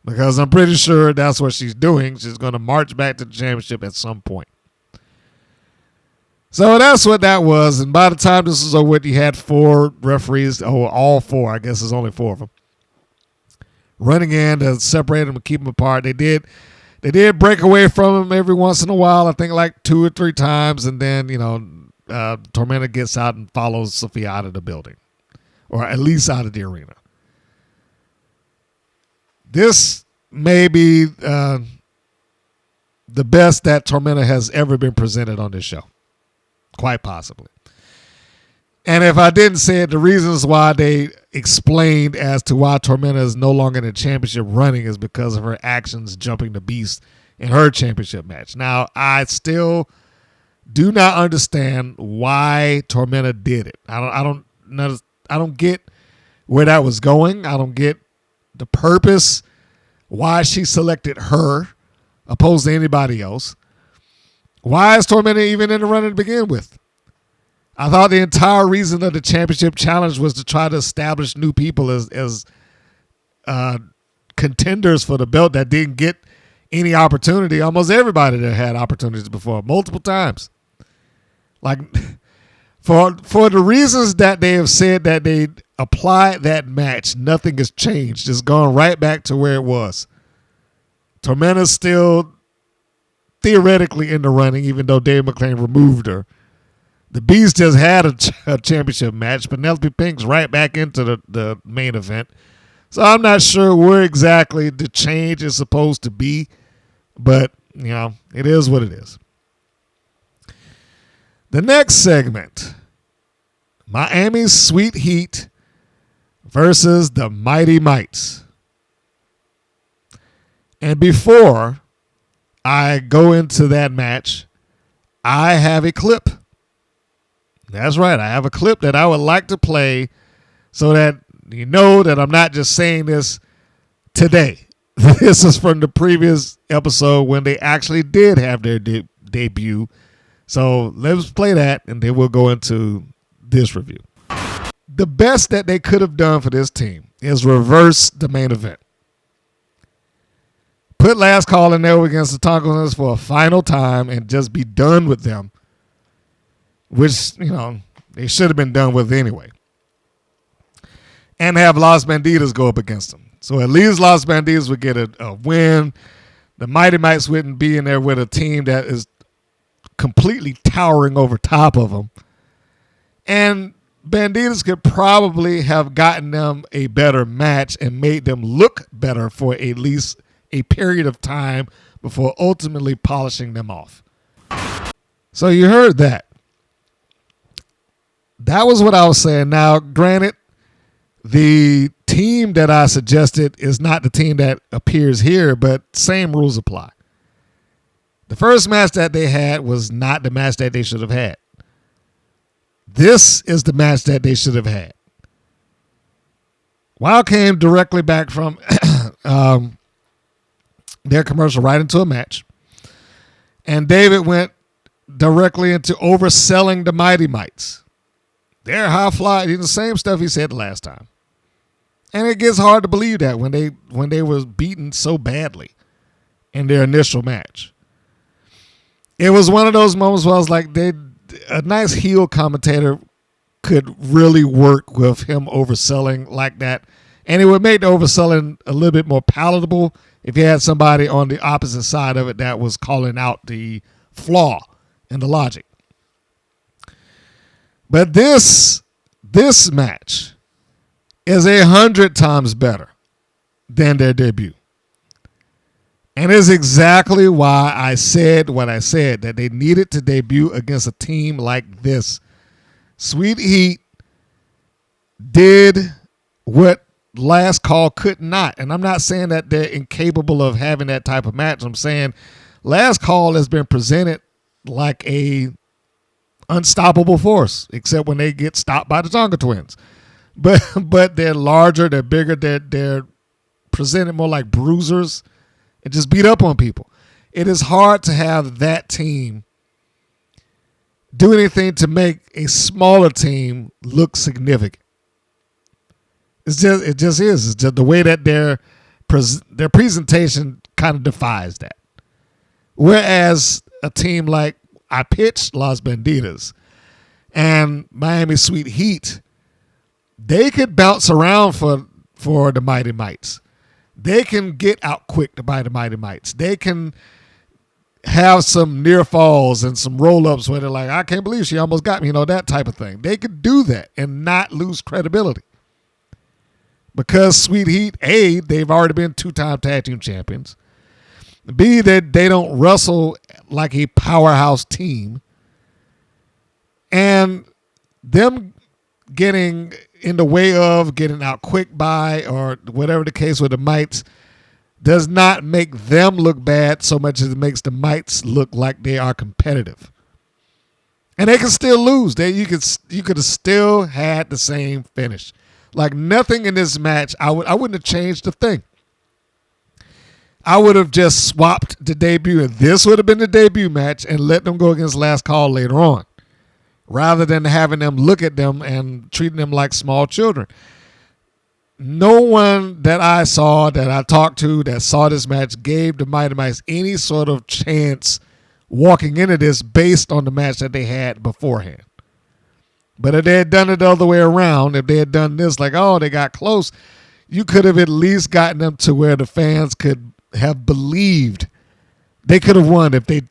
Because I'm pretty sure that's what she's doing. She's going to march back to the championship at some point. So that's what that was. And by the time this was over, you had 4 referees, all 4, I guess there's only 4 of them, running in to separate them and keep them apart. They did break away from him every once in a while, I think like 2 or 3 times, and then, Tormenta gets out and follows Sophia out of the building, or at least out of the arena. This may be the best that Tormenta has ever been presented on this show, quite possibly. And if I didn't say it, the reasons why they explained as to why Tormenta is no longer in the championship running is because of her actions jumping the Beast in her championship match. Now, I still do not understand why Tormenta did it. I don't get where that was going. I don't get the purpose, why she selected her opposed to anybody else. Why is Tormenta even in the running to begin with? I thought the entire reason of the championship challenge was to try to establish new people as contenders for the belt that didn't get any opportunity. Almost everybody that had opportunities before, multiple times. Like, for the reasons that they have said that they applied that match, nothing has changed. It's gone right back to where it was. Tormenta's still theoretically in the running, even though Dave McClain removed her. The Beast just had a championship match. Penelope Pink's right back into the main event. So I'm not sure where exactly the change is supposed to be. But, it is what it is. The next segment, Miami's Sweet Heat versus the Mighty Mites. And before I go into that match, I have a clip. That's right. I have a clip that I would like to play so that you know that I'm not just saying this today. This is from the previous episode when they actually did have their debut. So let's play that and then we'll go into this review. The best that they could have done for this team is reverse the main event. Put Last Call in there against the Tonkonas for a final time and just be done with them. Which, they should have been done with anyway. And have Los Bandidos go up against them. So at least Los Bandidos would get a win. The Mighty Mites wouldn't be in there with a team that is completely towering over top of them. And Bandidos could probably have gotten them a better match and made them look better for at least a period of time before ultimately polishing them off. So you heard that. That was what I was saying. Now, granted, the team that I suggested is not the team that appears here, but same rules apply. The first match that they had was not the match that they should have had. This is the match that they should have had. Wild came directly back from their commercial right into a match. And David went directly into overselling the Mighty Mites. They're high fly. The same stuff he said last time. And it gets hard to believe that when they was beaten so badly in their initial match. It was one of those moments where I was like, a nice heel commentator could really work with him overselling like that. And it would make the overselling a little bit more palatable if you had somebody on the opposite side of it that was calling out the flaw in the logic. But this match is 100 times better than their debut. And it's exactly why I said what I said, that they needed to debut against a team like this. Sweet Heat did what Last Call could not. And I'm not saying that they're incapable of having that type of match. I'm saying Last Call has been presented like a unstoppable force, except when they get stopped by the Tonga Twins. But they're larger, they're bigger, they're presented more like bruisers and just beat up on people. It is hard to have that team do anything to make a smaller team look significant. It just is. It's just the way that their presentation kind of defies that. Whereas a team like I pitched Las Banditas and Miami Sweet Heat, they could bounce around for the Mighty Mites. They can get out quick by the Mighty Mites. They can have some near falls and some roll-ups where they're like, I can't believe she almost got me, that type of thing. They could do that and not lose credibility. Because Sweet Heat, A, they've already been 2-time tag team champions. B, that they don't wrestle like a powerhouse team. And them getting in the way of getting out quick by or whatever the case with the Mites does not make them look bad so much as it makes the Mites look like they are competitive. And they can still lose. You could have still had the same finish. Like nothing in this match, I wouldn't have changed a thing. I would have just swapped the debut, and this would have been the debut match, and let them go against Last Call later on, rather than having them look at them and treating them like small children. No one that I saw, that I talked to, that saw this match gave the Mighty Mites any sort of chance walking into this based on the match that they had beforehand. But if they had done it the other way around, if they had done this like, oh, they got close, you could have at least gotten them to where the fans could have believed they could have won if they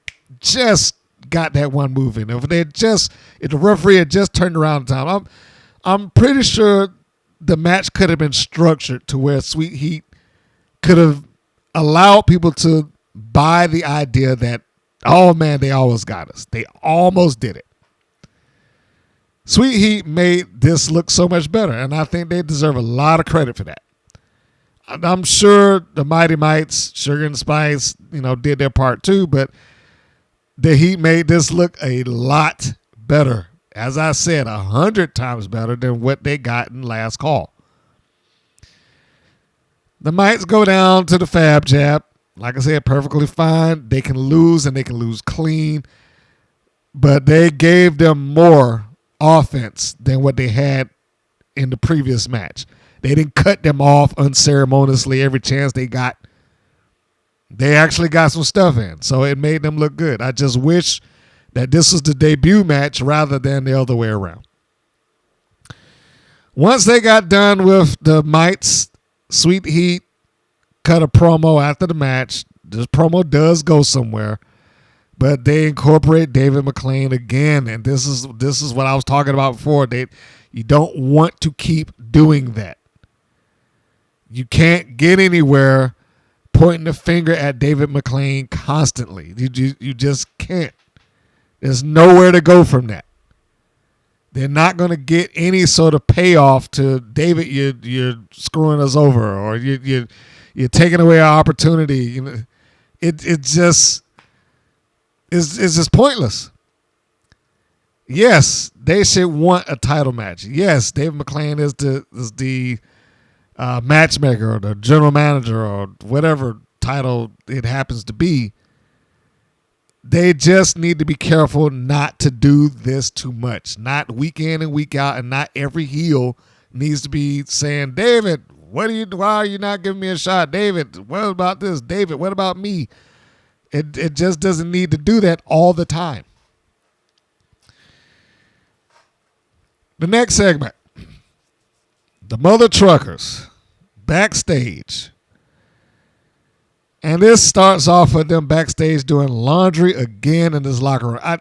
just got that one move in. If the referee had just turned around in time. I'm pretty sure the match could have been structured to where Sweet Heat could have allowed people to buy the idea that, oh man, they almost got us. They almost did it. Sweet Heat made this look so much better, and I think they deserve a lot of credit for that. I'm sure the Mighty Mites, Sugar and Spice, did their part too, but the Heat made this look a lot better. As I said, 100 times better than what they got in Last Call. The Mites go down to the Fab Jab. Like I said, perfectly fine. They can lose, and they can lose clean, but they gave them more offense than what they had in the previous match. They didn't cut them off unceremoniously every chance they got. They actually got some stuff in, so it made them look good. I just wish that this was the debut match rather than the other way around. Once they got done with the Mites, Sweet Heat cut a promo after the match. This promo does go somewhere, but they incorporate David McLean again, and this is what I was talking about before. You don't want to keep doing that. You can't get anywhere pointing the finger at David McLean constantly. You just can't. There's nowhere to go from that. They're not going to get any sort of payoff to David. You're screwing us over, or you're taking away our opportunity. It just is just pointless. Yes, they should want a title match. Yes, David McClain is the matchmaker or the general manager or whatever title it happens to be. They just need to be careful not to do this too much. Not week in and week out, and not every heel needs to be saying, David, why are you not giving me a shot? David, what about this? David, what about me? It just doesn't need to do that all the time. The next segment, the Mother Truckers backstage. And this starts off with them backstage doing laundry again in this locker room.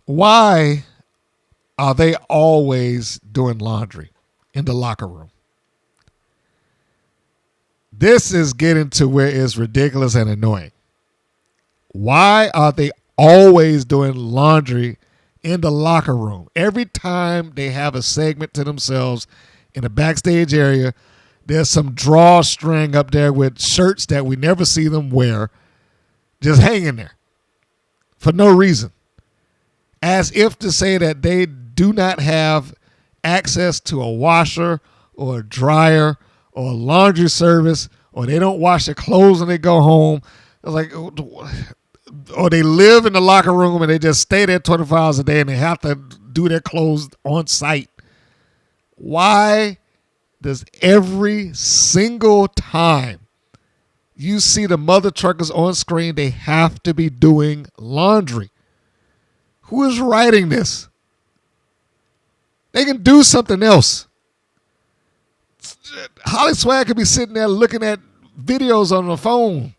Why are they always doing laundry in the locker room? This is getting to where it's ridiculous and annoying. Why are they always doing laundry in the locker room? Every time they have a segment to themselves in the backstage area, there's some drawstring up there with shirts that we never see them wear, just hanging there for no reason. As if to say that they do not have access to a washer or a dryer or a laundry service, or they don't wash their clothes when they go home. It's like, or they live in the locker room and they just stay there 24 hours a day and they have to do their clothes on site. Why does every single time you see the Mother Truckers on screen, they have to be doing laundry? Who is writing this? They can do something else. Holly Swag could be sitting there looking at videos on the phone.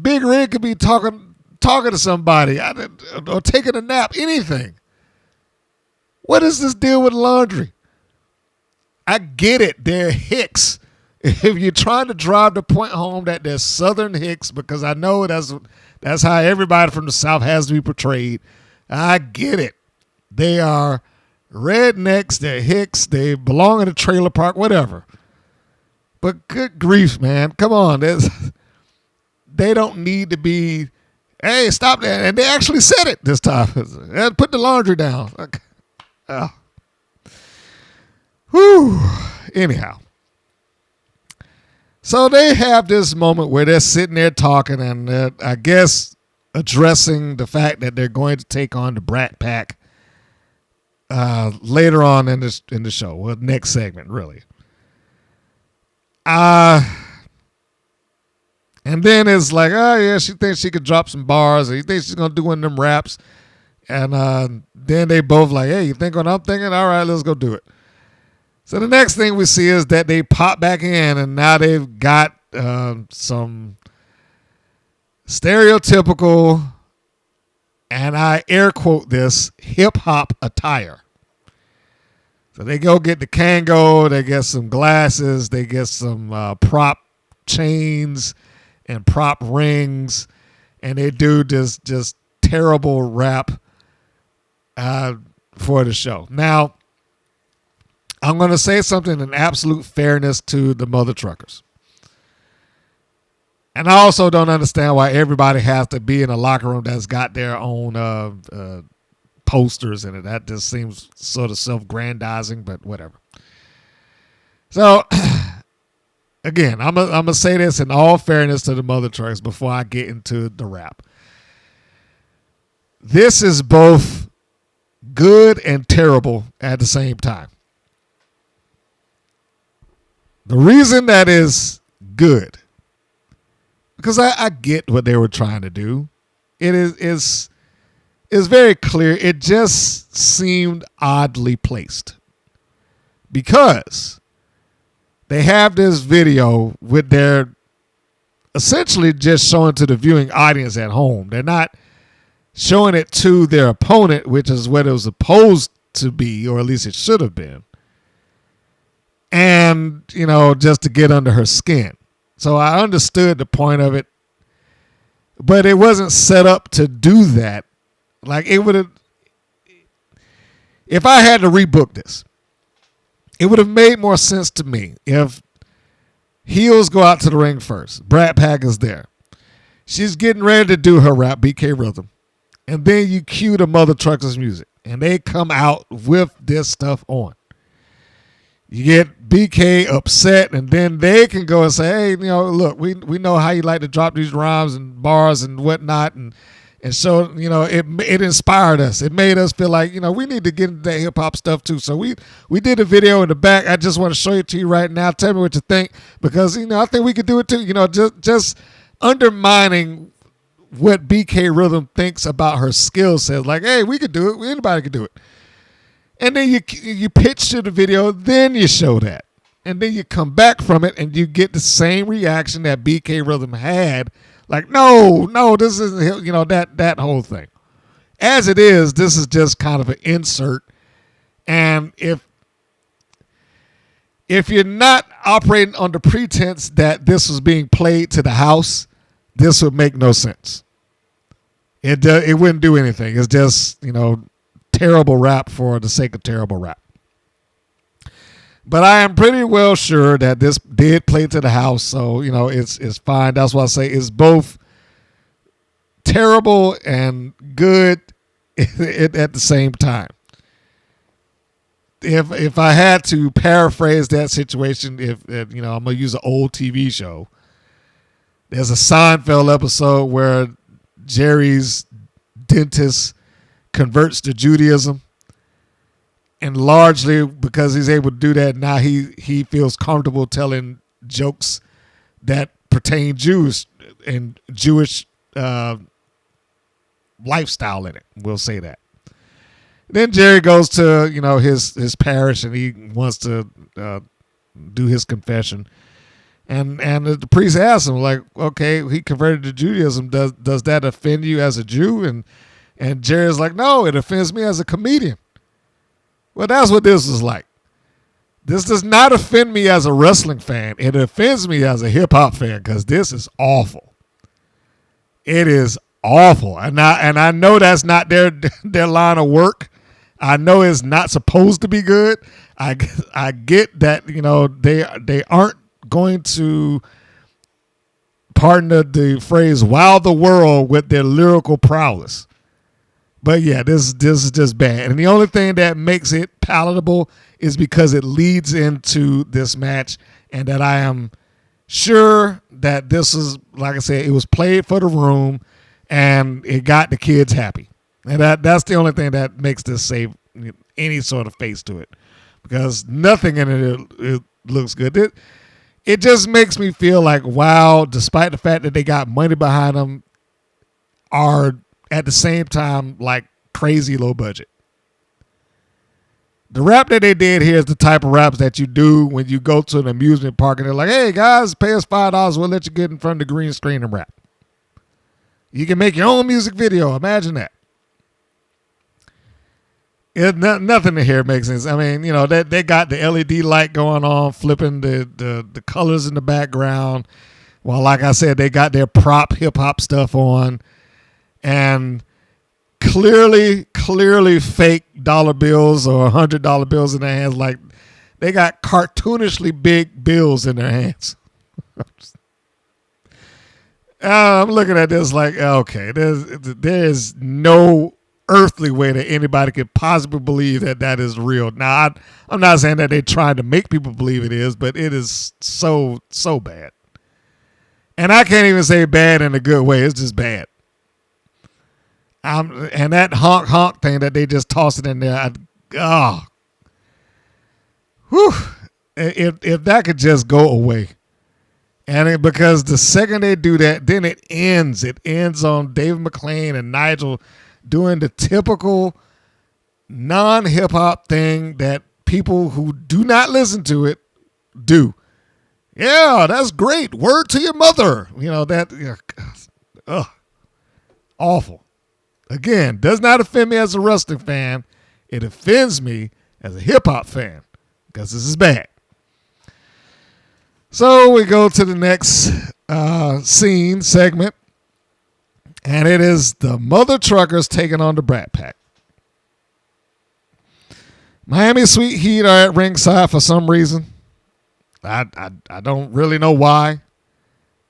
Big Rig could be talking to somebody or taking a nap, anything. What is this deal with laundry? I get it. They're hicks. If you're trying to drive the point home that they're Southern hicks, because I know that's how everybody from the South has to be portrayed. I get it. They are rednecks. They're hicks. They belong in a trailer park, whatever. But good grief, man. Come on. They don't need to be, hey, stop that. And they actually said it this time. Put the laundry down. Okay. Oh. Whew. Anyhow. So they have this moment where they're sitting there talking and I guess addressing the fact that they're going to take on the Brat Pack later on in the show. Well, next segment, really. And then it's like, oh, yeah, she thinks she could drop some bars, or you think she's going to do one of them raps. And then they both like, hey, you think what I'm thinking? All right, let's go do it. So the next thing we see is that they pop back in, and now they've got some stereotypical, and I air quote this, hip-hop attire. So they go get the Kango, they get some glasses, they get some prop chains and prop rings, and they do this just terrible rap for the show. Now, I'm going to say something in absolute fairness to the Mother Truckers. And I also don't understand why everybody has to be in a locker room that's got their own posters in it. That just seems sort of self-grandizing, but whatever. So, again, I'm going to say this in all fairness to the Mother Truckers before I get into the rap. This is both good and terrible at the same time. The reason that is good, because I get what they were trying to do. It is very clear. It just seemed oddly placed because they have this video with their essentially just showing to the viewing audience at home. They're not showing it to their opponent, which is what it was supposed to be, or at least it should have been. And, just to get under her skin. So I understood the point of it, but it wasn't set up to do that. Like it would have, if I had to rebook this, it would have made more sense to me if Heels go out to the ring first. Brat Pack is there. She's getting ready to do her rap, BK Rhythm. And then you cue the Mother Truckers music. And they come out with this stuff on. You get BK upset, and then they can go and say, hey, look, we know how you like to drop these rhymes and bars and whatnot. And so, it inspired us. It made us feel like, we need to get into that hip-hop stuff too. So we did a video in the back. I just want to show it to you right now. Tell me what you think, because, I think we could do it too. Just undermining what BK Rhythm thinks about her skill set. Like, hey, we could do it. Anybody could do it. And then you pitch to the video, then you show that. And then you come back from it and you get the same reaction that BK Rhythm had. Like, no, this isn't, that whole thing. As it is, this is just kind of an insert. And if you're not operating under pretense that this was being played to the house, this would make no sense. It wouldn't do anything. It's just, terrible rap for the sake of terrible rap. But I am pretty well sure that this did play to the house, so it's fine. That's why I say it's both terrible and good at the same time. If I had to paraphrase that situation, if I'm gonna use an old TV show, there's a Seinfeld episode where Jerry's dentist converts to Judaism, and largely because he's able to do that now, he feels comfortable telling jokes that pertain Jewish lifestyle in it. We'll say that. Then Jerry goes to his parish, and he wants to do his confession, and the priest asks him, like, okay, he converted to Judaism. Does that offend you as a Jew? And Jerry's like, no, it offends me as a comedian. Well, that's what this is like. This does not offend me as a wrestling fan. It offends me as a hip-hop fan, because this is awful. It is awful. And I know that's not their line of work. I know it's not supposed to be good. I get that, they aren't going to, pardon the phrase, wow the world with their lyrical prowess. But yeah, this is just bad. And the only thing that makes it palatable is because it leads into this match, and that I am sure that this is, like I said, it was played for the room, and it got the kids happy. And that's the only thing that makes this save any sort of face to it, because nothing in it looks good. It just makes me feel like, wow, despite the fact that they got money behind them, are at the same time like crazy low budget. The rap that they did here is the type of raps that you do when you go to an amusement park and they're like, hey guys, pay us $5, we'll let you get in front of the green screen and rap. You can make your own music video. Imagine that. Nothing in here makes sense. I mean, they got the LED light going on, flipping the colors in the background. Well, like I said, they got their prop hip hop stuff on, and clearly fake dollar bills or $100 bills in their hands. Like, they got cartoonishly big bills in their hands. I'm looking at this like, okay, there's no earthly way that anybody could possibly believe that is real. Now, I'm not saying that they're trying to make people believe it is, but it is so bad. And I can't even say bad in a good way. It's just bad. And that honk thing that they just toss it in there, if that could just go away. And because the second they do that, then it ends. It ends on David McClain and Nigel doing the typical non-hip-hop thing that people who do not listen to it do. Yeah, that's great. Word to your mother. Awful. Again, does not offend me as a wrestling fan. It offends me as a hip-hop fan, because this is bad. So we go to the next segment, and it is the Mother Truckers taking on the Brat Pack. Miami Sweet Heat are at ringside for some reason. I don't really know why,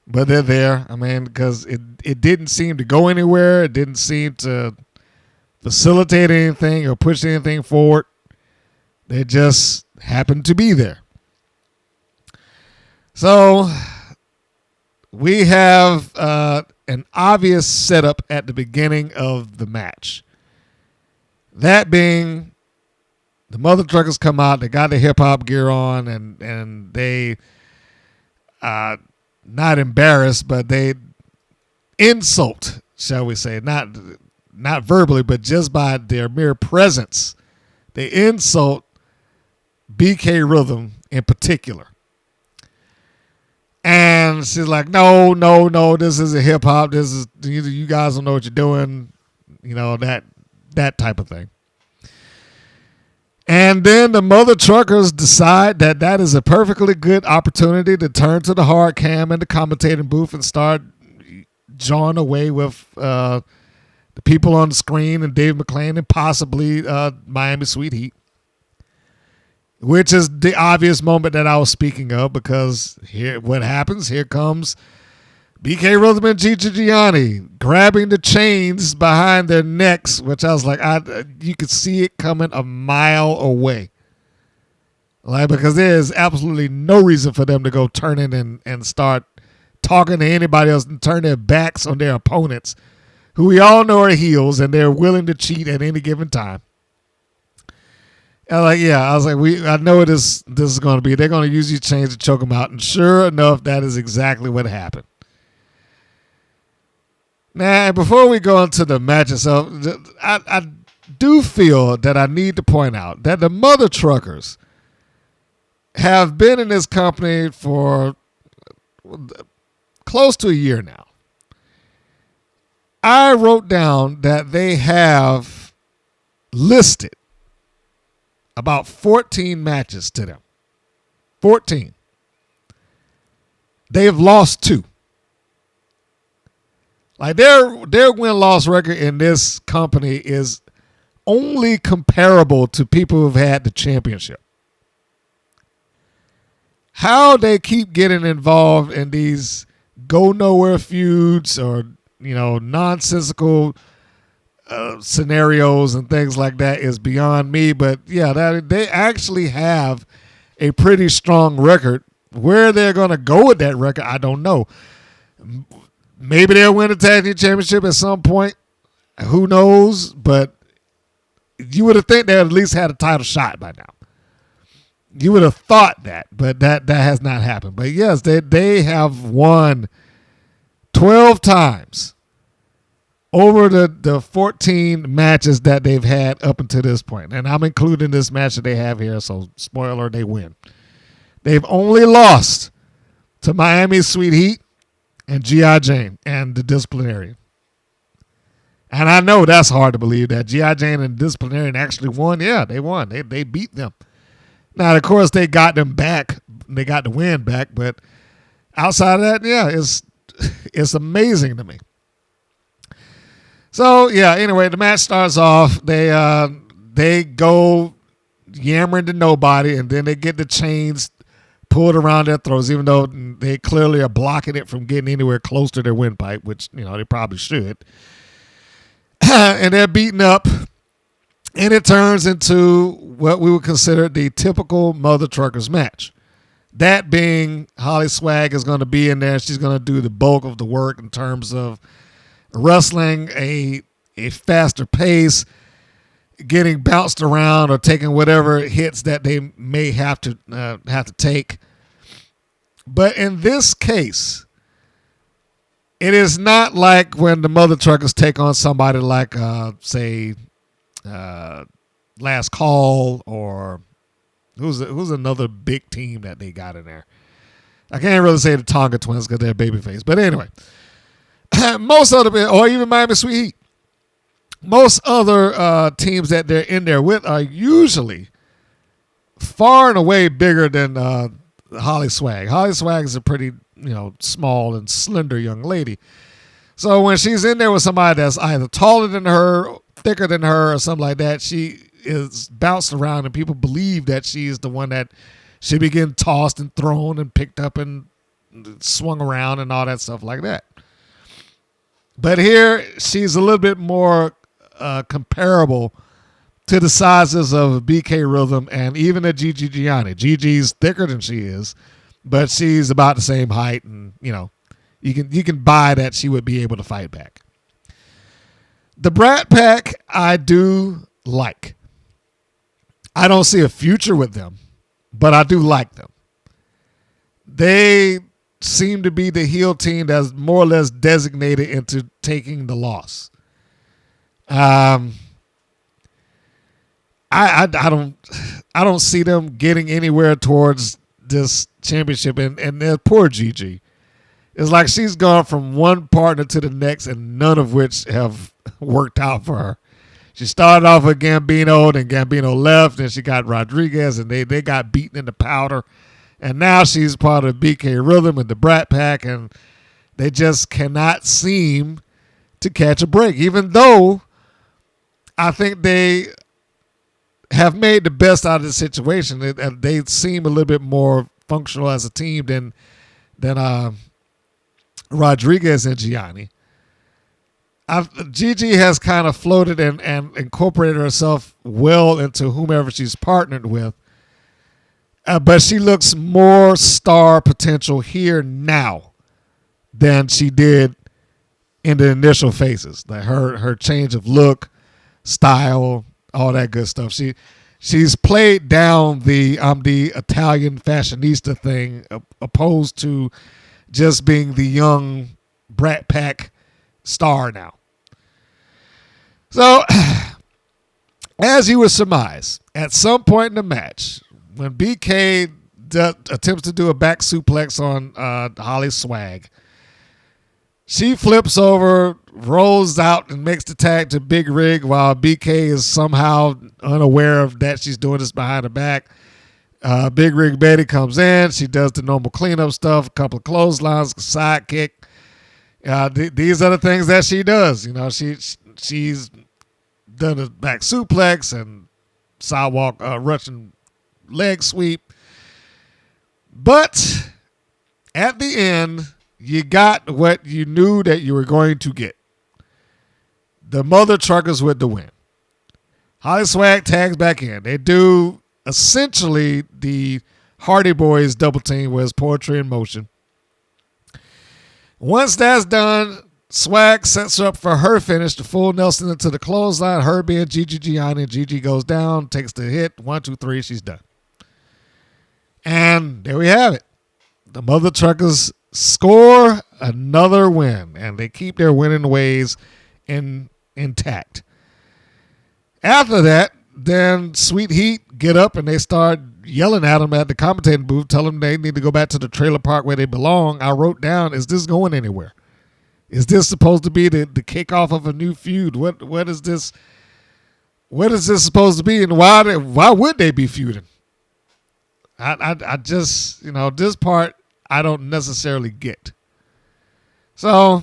but they're there. I mean, because it didn't seem to go anywhere. It didn't seem to facilitate anything or push anything forward. They just happened to be there. So we have an obvious setup at the beginning of the match. That being, the mother truckers come out. They got the hip hop gear on, and they not embarrassed, but they insult, shall we say, not verbally, but just by their mere presence, they insult BK Rhythm in particular. And she's like, no, this isn't hip hop. This is, you guys don't know what you're doing. You know, that type of thing. And then the mother truckers decide that is a perfectly good opportunity to turn to the hard cam and the commentating booth and start jawing away with the people on the screen and Dave McClain and possibly Miami Sweet Heat. Which is the obvious moment that I was speaking of, because here, what happens? Here comes BK Rhythm and Gigi Gianni grabbing the chains behind their necks, which I was like, you could see it coming a mile away. Like, because there is absolutely no reason for them to go turning and start talking to anybody else and turn their backs on their opponents, who we all know are heels and they're willing to cheat at any given time. I was like, I know this is going to be. They're going to use these chains to choke them out, and sure enough, that is exactly what happened. Now, before we go into the match itself, I do feel that I need to point out that the mother truckers have been in this company for close to a year now. I wrote down that they have listed about 14 matches to them. 14. They've lost 2. Like their win-loss record in this company is only comparable to people who've had the championship. How they keep getting involved in these go-nowhere feuds or, nonsensical scenarios and things like that is beyond me. But yeah, they actually have a pretty strong record. Where they're going to go with that record, I don't know. Maybe they'll win a tag team championship at some point. Who knows? But you would have think they at least had a title shot by now. You would have thought that, but that has not happened. But yes, they have won 12 times over the 14 matches that they've had up until this point. And I'm including this match that they have here, so spoiler, they win. They've only lost to Miami Sweet Heat and G.I. Jane and the Disciplinarian. And I know that's hard to believe that G.I. Jane and the Disciplinarian actually won. Yeah, they won. They beat them. Now, of course, they got them back. They got the win back. But outside of that, yeah, it's amazing to me. So, yeah, anyway, the match starts off. They go yammering to nobody, and then they get the chains pulled around their throats, even though they clearly are blocking it from getting anywhere close to their windpipe, which, they probably should. And they're beaten up, and it turns into what we would consider the typical Mother Truckers match. That being Holly Swag is going to be in there. She's going to do the bulk of the work in terms of wrestling a faster pace, getting bounced around or taking whatever hits that they may have to take. But in this case, it is not like when the Mother Truckers take on somebody like, say, Last Call, or who's another big team that they got in there. I can't really say the Tonga Twins because they're babyface. But anyway, most other, or even Miami Sweet Heat, most other teams that they're in there with are usually far and away bigger than Holly Swag. Holly Swag is a pretty, small and slender young lady. So when she's in there with somebody that's either taller than her, thicker than her, or something like that, she is bounced around and people believe that she is the one that she'd be getting tossed and thrown and picked up and swung around and all that stuff like that. But here, she's a little bit more comparable to the sizes of BK Rhythm and even a Gigi Gianni. Gigi's thicker than she is, but she's about the same height, and you can buy that she would be able to fight back. The Brat Pack, I do like. I don't see a future with them, but I do like them. They seem to be the heel team that's more or less designated into taking the loss. I don't see them getting anywhere towards this championship, and poor Gigi. It's like she's gone from one partner to the next, and none of which have worked out for her. She started off with Gambino, then Gambino left, then she got Rodriguez, and they got beaten in the powder. And now she's part of BK Rhythm and the Brat Pack, and they just cannot seem to catch a break, even though I think they have made the best out of the situation. They seem a little bit more functional as a team than Rodriguez and Gianni. Gigi has kind of floated and incorporated herself well into whomever she's partnered with. But she looks more star potential here now than she did in the initial phases. Like her change of look, style, all that good stuff. She's played down the Italian fashionista thing, opposed to just being the young Brat Pack star now. So, as you would surmise, at some point in the match, when BK attempts to do a back suplex on Holly Swag, she flips over, rolls out, and makes the tag to Big Rig while BK is somehow unaware of that she's doing this behind her back. Big Rig Betty comes in. She does the normal cleanup stuff, a couple of clotheslines, sidekick. These are the things that she does. She's done a back suplex and sidewalk Russian leg sweep. But at the end, you got what you knew that you were going to get. The Mother Truckers with the win. Holly Swag tags back in. They do essentially the Hardy Boys double team with Poetry in Motion. Once that's done, Swag sets her up for her finish, the full Nelson into the clothesline, her being Gigi Gianni. Gigi goes down, takes the hit. 1, 2, 3, she's done. And there we have it. The Mother Truckers score another win, and they keep their winning ways intact. After that, then Sweet Heat get up and they start yelling at them at the commentating booth, telling them they need to go back to the trailer park where they belong. I wrote down, is this going anywhere? Is this supposed to be the kickoff of a new feud? What is this? What is this supposed to be, and why would they be feuding? I just, this part I don't necessarily get. So,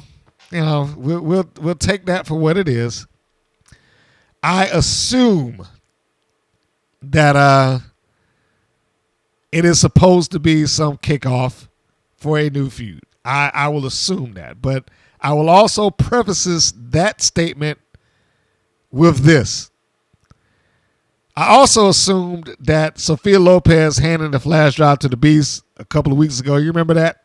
we'll take that for what it is. I assume that it is supposed to be some kickoff for a new feud. I will assume that, but I will also preface that statement with this. I also assumed that Sophia Lopez handing the flash drive to the Beast a couple of weeks ago, you remember that,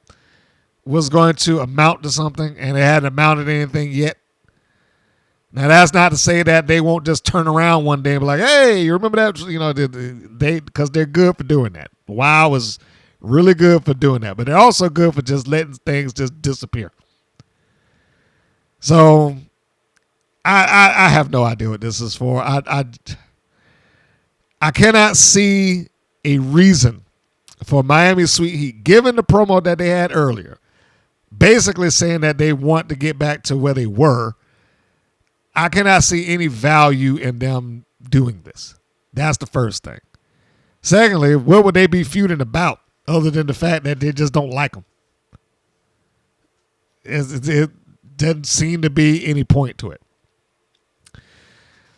was going to amount to something, and it hadn't amounted to anything yet. Now, that's not to say that they won't just turn around one day and be like, hey, you remember that? Because they're good for doing that. WoW is really good for doing that, but they're also good for just letting things just disappear. So I have no idea what this is for. I cannot see a reason for Miami Sweet Heat, given the promo that they had earlier, basically saying that they want to get back to where they were. I cannot see any value in them doing this. That's the first thing. Secondly, what would they be feuding about other than the fact that they just don't like them? It doesn't seem to be any point to it.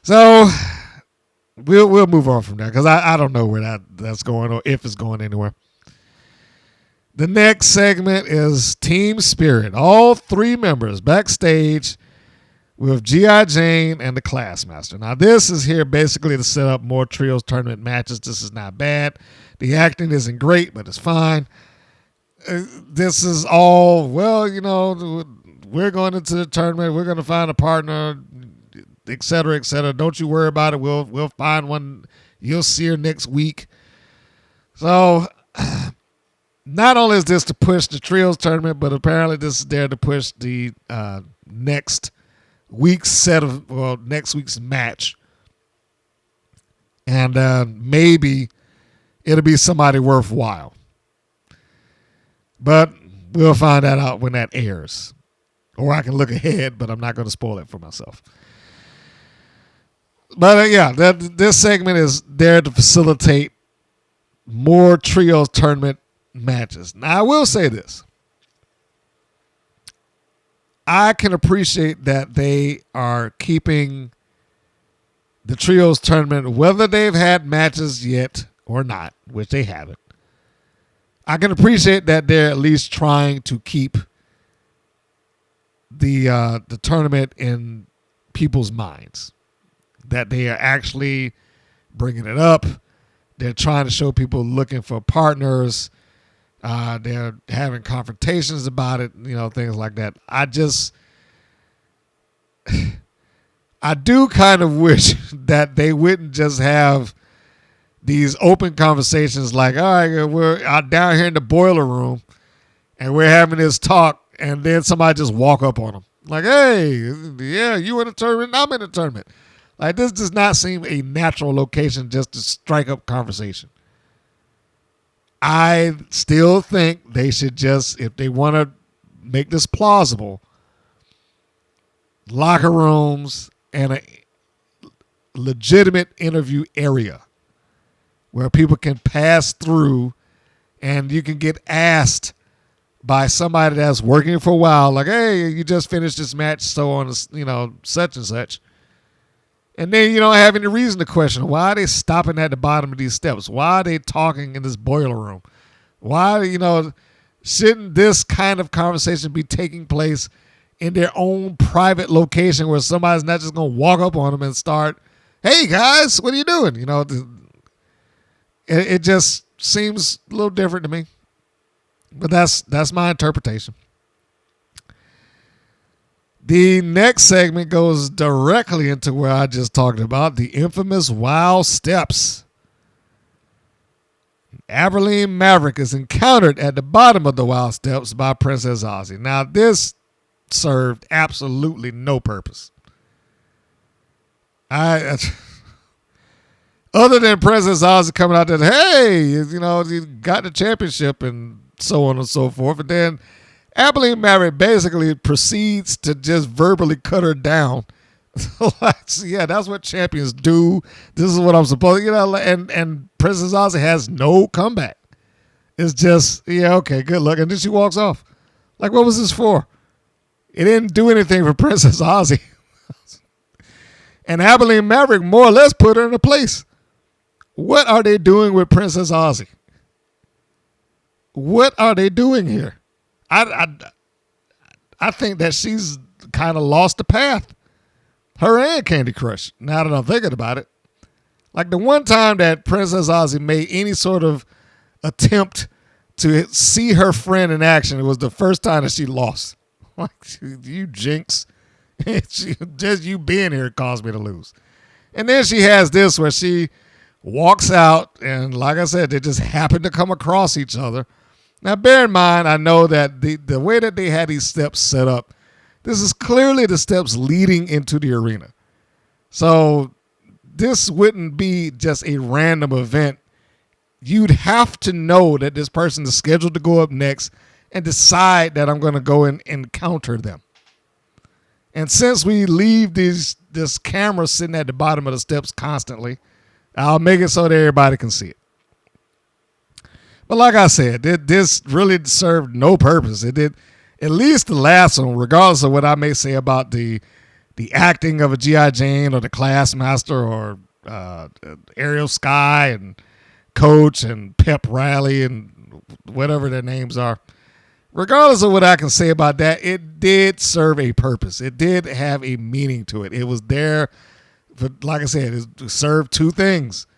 So, we'll move on from that because I don't know where that's going or if it's going anywhere. The next segment is Team Spirit. All 3 members backstage with G.I. Jane and the Classmaster. Now, this is here basically to set up more trios tournament matches. This is not bad. The acting isn't great, but it's fine. This is all, well, we're going into the tournament. We're going to find a partner, et cetera, et cetera. Don't you worry about it. We'll find one. You'll see her next week. So, not only is this to push the trios tournament, but apparently this is there to push the next week's next week's match. And maybe it'll be somebody worthwhile. But we'll find that out when that airs. Or I can look ahead, but I'm not going to spoil it for myself. But this segment is there to facilitate more trios tournament matches. Now, I will say this. I can appreciate that they are keeping the trios tournament, whether they've had matches yet or not, which they haven't. I can appreciate that they're at least trying to keep the tournament in people's minds, that they are actually bringing it up. They're trying to show people looking for partners. They're having confrontations about it, things like that. I do kind of wish that they wouldn't just have these open conversations like, all right, we're out down here in the boiler room and we're having this talk, and then somebody just walk up on them. Like, hey, yeah, you in a tournament, I'm in a tournament. Like, this does not seem a natural location just to strike up conversation. I still think they should just, if they want to make this plausible, locker rooms and a legitimate interview area where people can pass through and you can get asked by somebody that's working for a while, like, hey, you just finished this match, so on, such and such. And then you don't have any reason to question why are they stopping at the bottom of these steps? Why are they talking in this boiler room? Why, shouldn't this kind of conversation be taking place in their own private location where somebody's not just going to walk up on them and start, hey, guys, what are you doing? It just seems a little different to me. But that's my interpretation. The next segment goes directly into where I just talked about, the infamous Wild Steps. Abilene Maverick is encountered at the bottom of the Wild Steps by Princess Ozzy. Now, this served absolutely no purpose. Other than Princess Ozzy coming out there, hey, you got the championship and so on and so forth. And then Abilene Maverick basically proceeds to just verbally cut her down. Yeah, that's what champions do. This is what I'm supposed to, and Princess Ozzy has no comeback. It's just, yeah, okay, good luck. And then she walks off. Like, what was this for? It didn't do anything for Princess Ozzy. And Abilene Maverick more or less put her in a place. What are they doing with Princess Ozzy? What are they doing here? I think that she's kind of lost the path. Her and Candy Crush, now that I'm thinking about it. Like the one time that Princess Ozzy made any sort of attempt to see her friend in action, it was the first time that she lost. Like, you jinx. Just you being here caused me to lose. And then she has this where she walks out, and like I said, they just happen to come across each other. Now, bear in mind, I know that the way that they had these steps set up, this is clearly the steps leading into the arena. So this wouldn't be just a random event. You'd have to know that this person is scheduled to go up next and decide that I'm going to go and encounter them. And since we leave this camera sitting at the bottom of the steps constantly, I'll make it so that everybody can see it. But like I said, this really served no purpose. It did, at least the last one, regardless of what I may say about the acting of a G.I. Jane or the Classmaster or Ariel Sky and Coach and Pep Rally and whatever their names are. Regardless of what I can say about that, it did serve a purpose. It did have a meaning to it. It was there, for, like I said, it served two things: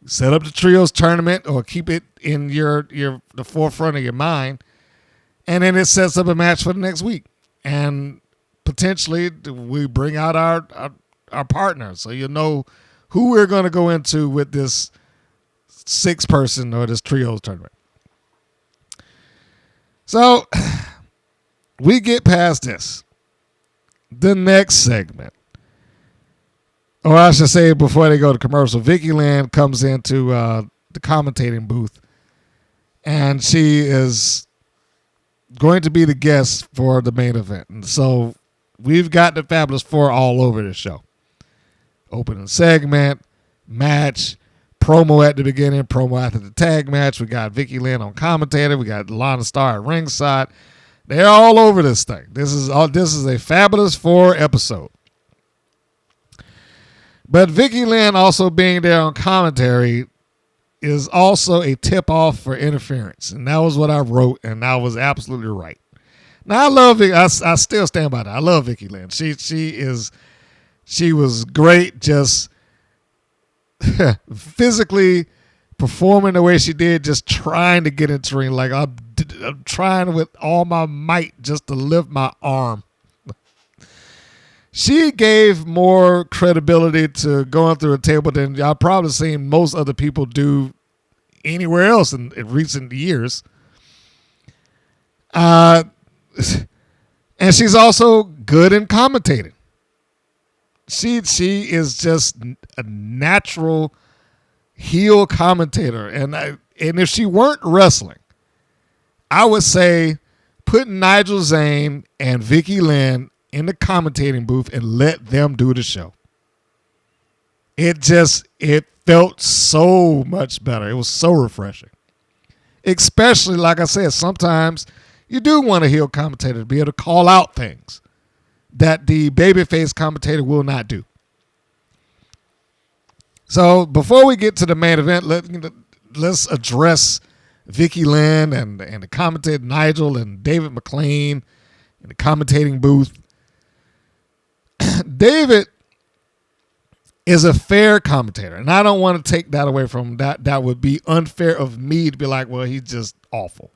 set up the trios tournament or keep it in the forefront of your mind, and then it sets up a match for the next week. And potentially we bring out our partner, so you know who we're going to go into with this 6-person or this trios tournament. So we get past this. The next segment, or I should say before they go to commercial, Vicky Lynn comes into the commentating booth, and she is going to be the guest for the main event. And so we've got the Fabulous Four all over the show. Opening segment, match, promo at the beginning, promo after the tag match. We got Vicky Lynn on commentator. We got Lana Starr at ringside. They're all over this thing. This is a Fabulous Four episode. But Vicky Lynn also being there on commentary is also a tip-off for interference. And that was what I wrote, and I was absolutely right. Now, I love Vicky. I still stand by that. I love Vicky Lynn. She was great, just physically performing the way she did, just trying to get into the ring. Like I'm trying with all my might just to lift my arm. She gave more credibility to going through a table than I've probably seen most other people do anywhere else in recent years. And she's also good in commentating. She is just a natural heel commentator. And if she weren't wrestling, I would say put Nigel Zane and Vicky Lynn in the commentating booth and let them do the show. It felt so much better. It was so refreshing. Especially, like I said, sometimes you do want a heel commentator to be able to call out things that the babyface commentator will not do. So before we get to the main event, let's address Vicky Lynn and the commentator Nigel and David McLean in the commentating booth. David is a fair commentator, and I don't want to take that away from him. That would be unfair of me to be like, well, he's just awful.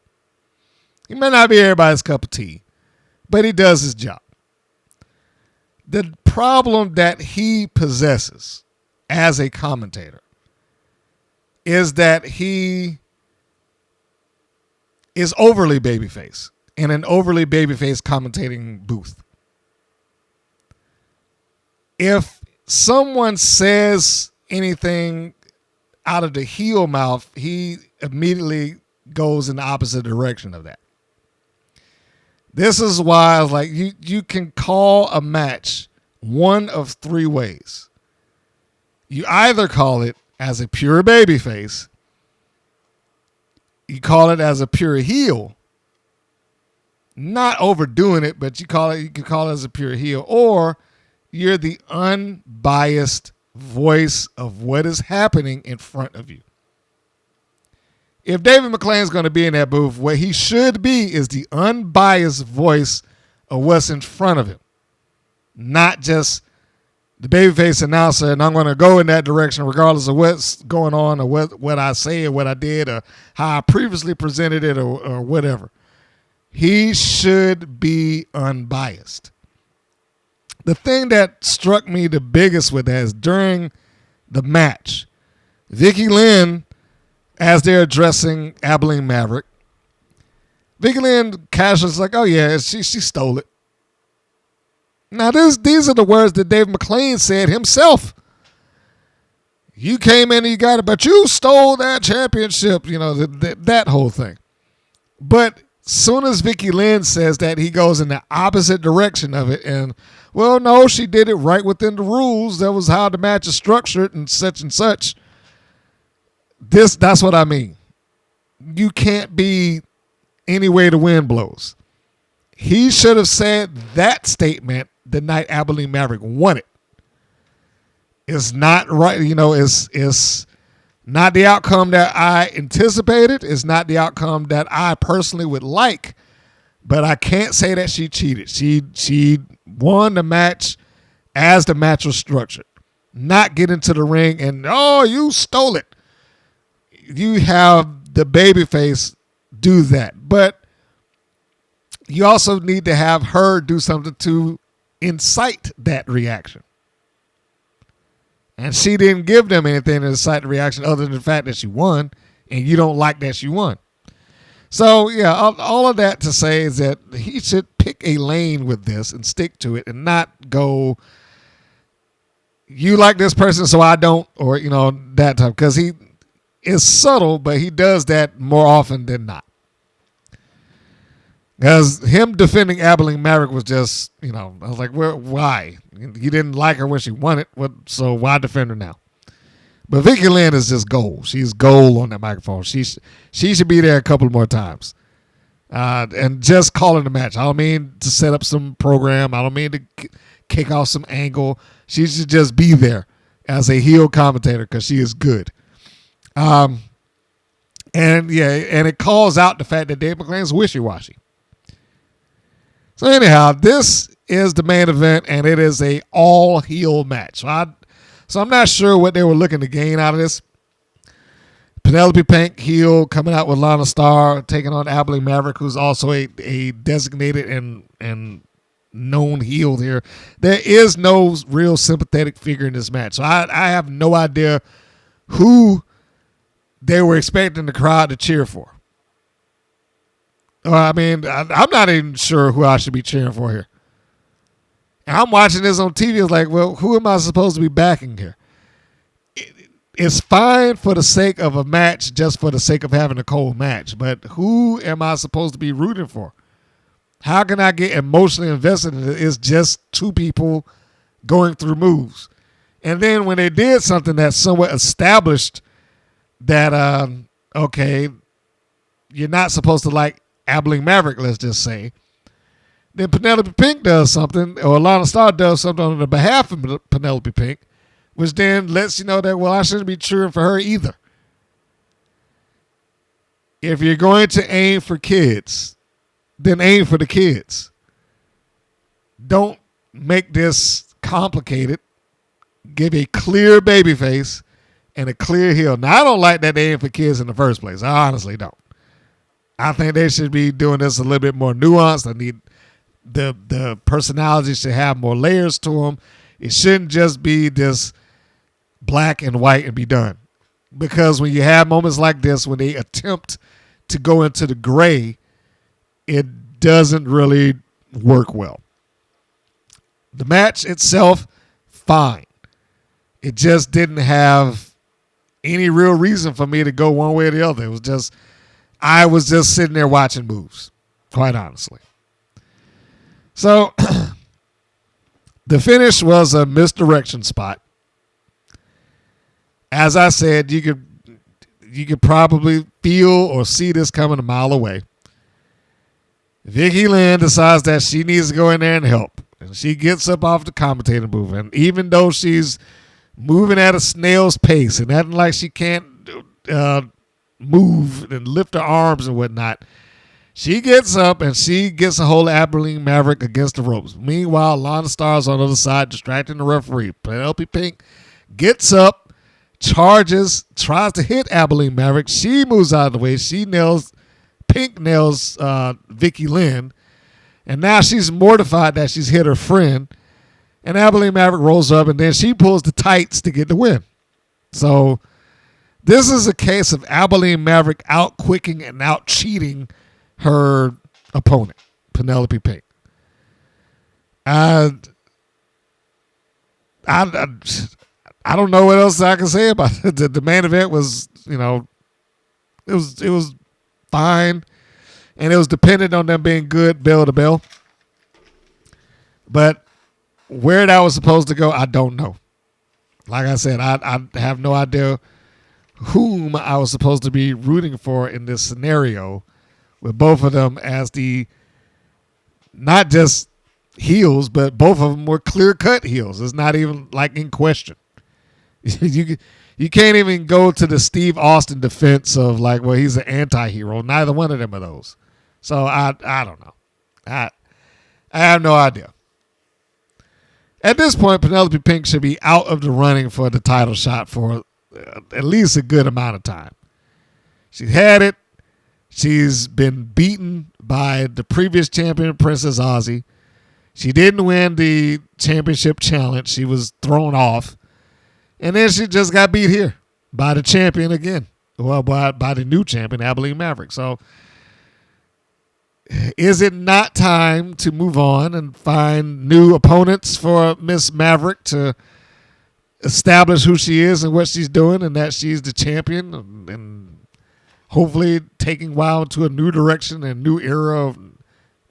He may not be everybody's cup of tea, but he does his job. The problem that he possesses as a commentator is that he is overly babyface in an overly babyface commentating booth. If someone says anything out of the heel mouth, he immediately goes in the opposite direction of that. This is why I was like, you can call a match one of three ways. You either call it as a pure babyface, you call it as a pure heel, not overdoing it, but you can call it as a pure heel, or you're the unbiased voice of what is happening in front of you. If David McLean's going to be in that booth, what he should be is the unbiased voice of what's in front of him, not just the babyface announcer, and I'm going to go in that direction regardless of what's going on or what I say or what I did or how I previously presented it or whatever. He should be unbiased. The thing that struck me the biggest with that is during the match, Vicky Lynn, as they're addressing Abilene Maverick, Vicky Lynn casually is like, oh yeah, she stole it. Now these are the words that Dave McLean said himself. You came in and you got it, but you stole that championship, that whole thing. But soon as Vicky Lynn says that, he goes in the opposite direction of it. And, well, no, she did it right within the rules. That was how the match is structured and such and such. That's what I mean. You can't be any way the wind blows. He should have said that statement the night Abilene Maverick won it. It's not right. It's not the outcome that I anticipated. It's not the outcome that I personally would like. But I can't say that she cheated. She won the match as the match was structured. Not get into the ring and, oh, you stole it. You have the babyface do that. But you also need to have her do something to incite that reaction. And she didn't give them anything to incite the reaction other than the fact that she won, and you don't like that she won. So, yeah, all of that to say is that he should pick a lane with this and stick to it and not go, you like this person, so I don't, or, that type. Because he is subtle, but he does that more often than not. Because him defending Abilene Maverick was just, I was like, why? You didn't like her when she won it, so why defend her now? But Vicky Lynn is just gold. She's gold on that microphone. She should be there a couple more times. And just calling the match. I don't mean to set up some program. I don't mean to kick off some angle. She should just be there as a heel commentator because she is good. And it calls out the fact that Dave McClain's wishy-washy. So anyhow, this is the main event, and it is a all-heel match. So I'm not sure what they were looking to gain out of this. Penelope Pink, heel, coming out with Lana Starr, taking on Abilene Maverick, who's also a designated and known heel here. There is no real sympathetic figure in this match. So I have no idea who they were expecting the crowd to cheer for. I'm not even sure who I should be cheering for here. And I'm watching this on TV. It's like, well, who am I supposed to be backing here? It's fine for the sake of a match, just for the sake of having a cold match. But who am I supposed to be rooting for? How can I get emotionally invested in it? It's just two people going through moves. And then when they did something that somewhat established that, okay, you're not supposed to like Abilene Maverick, let's just say. Then Penelope Pink does something, or Lana Starr does something on the behalf of Penelope Pink, which then lets you know that, well, I shouldn't be cheering for her either. If you're going to aim for kids, then aim for the kids. Don't make this complicated. Give a clear babyface and a clear heel. Now, I don't like that they aim for kids in the first place. I honestly don't. I think they should be doing this a little bit more nuanced. I need the personality should have more layers to them. It shouldn't just be this black and white and be done. Because when you have moments like this, when they attempt to go into the gray, it doesn't really work well. The match itself, fine. It just didn't have any real reason for me to go one way or the other. It was just, I was just sitting there watching moves, quite honestly. So, the finish was a misdirection spot. As I said, you could probably feel or see this coming a mile away. Vicky Lynn decides that she needs to go in there and help. And she gets up off the commentator booth. And even though she's moving at a snail's pace and acting like she can't move and lift her arms and whatnot, she gets up and she gets a hold of Abilene Maverick against the ropes. Meanwhile, Lana Starr's on the other side distracting the referee. Penelope Pink gets up, charges, tries to hit Abilene Maverick. She moves out of the way. Pink nails Vicky Lynn. And now she's mortified that she's hit her friend. And Abilene Maverick rolls up and then she pulls the tights to get the win. So this is a case of Abilene Maverick out-quicking and out-cheating her opponent, Penelope Pink. I don't know what else I can say about it. The main event was, it was fine, and it was dependent on them being good bell to bell. But where that was supposed to go, I don't know. Like I said, I have no idea whom I was supposed to be rooting for in this scenario, with both of them as the not just heels, but both of them were clear-cut heels. It's not even like in question. You can't even go to the Steve Austin defense of like, well, he's an anti-hero. Neither one of them are those. So I don't know. I have no idea. At this point, Penelope Pink should be out of the running for the title shot for at least a good amount of time. She's had it. She's been beaten by the previous champion, Princess Aussie. She didn't win the championship challenge. She was thrown off. And then she just got beat here by the champion again. Well, by the new champion, Abilene Maverick. So is it not time to move on and find new opponents for Miss Maverick to establish who she is and what she's doing and that she's the champion and hopefully taking WoW to a new direction and new era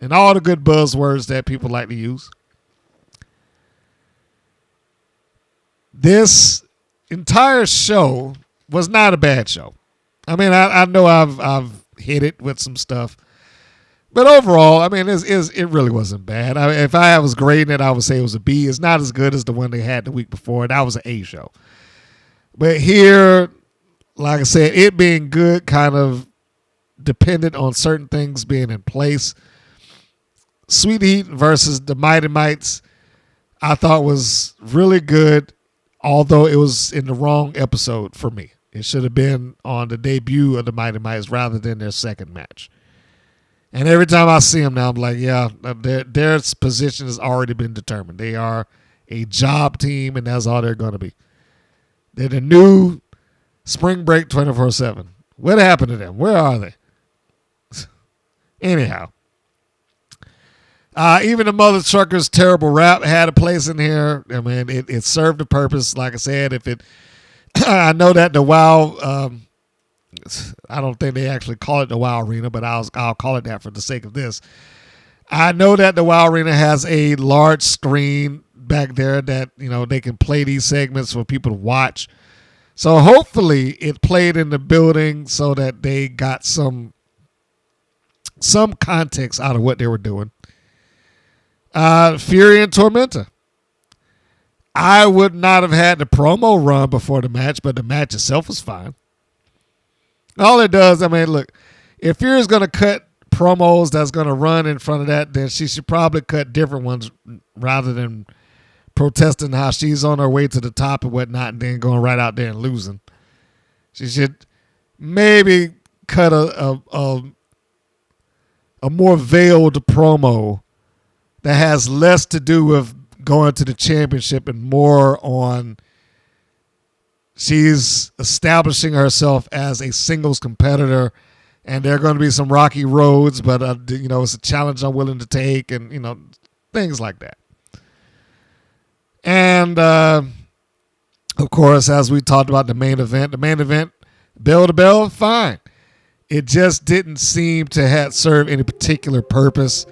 and all the good buzzwords that people like to use? This entire show was not a bad show. I mean, I know I've hit it with some stuff, but overall, I mean, it really wasn't bad. If I was grading it, I would say it was a B. It's not as good as the one they had the week before. That was an A show. But here, like I said, it being good kind of depended on certain things being in place. Sweet Heat versus the Mighty Mites, I thought was really good, although it was in the wrong episode for me. It should have been on the debut of the Mighty Mites rather than their second match. And every time I see them now, I'm like, yeah, their position has already been determined. They are a job team, and that's all they're going to be. They're the new Spring Break 24/7. What happened to them? Where are they? Anyhow. Even the Mother Trucker's terrible rap had a place in here. I mean, it served a purpose. Like I said, I know that the WoW, I don't think they actually call it the WoW Arena, but I'll call it that for the sake of this. I know that the WoW Arena has a large screen back there that, they can play these segments for people to watch. So hopefully it played in the building so that they got some context out of what they were doing. Fury and Tormenta. I would not have had the promo run before the match, but the match itself was fine. All it does, I mean, look, if Fury's going to cut promos that's going to run in front of that, then she should probably cut different ones rather than protesting how she's on her way to the top and whatnot and then going right out there and losing. She should maybe cut a more veiled promo that has less to do with going to the championship and more on she's establishing herself as a singles competitor, and there are going to be some rocky roads, but it's a challenge I'm willing to take, and things like that. And of course, as we talked about the main event, bell to bell, fine. It just didn't seem to serve any particular purpose.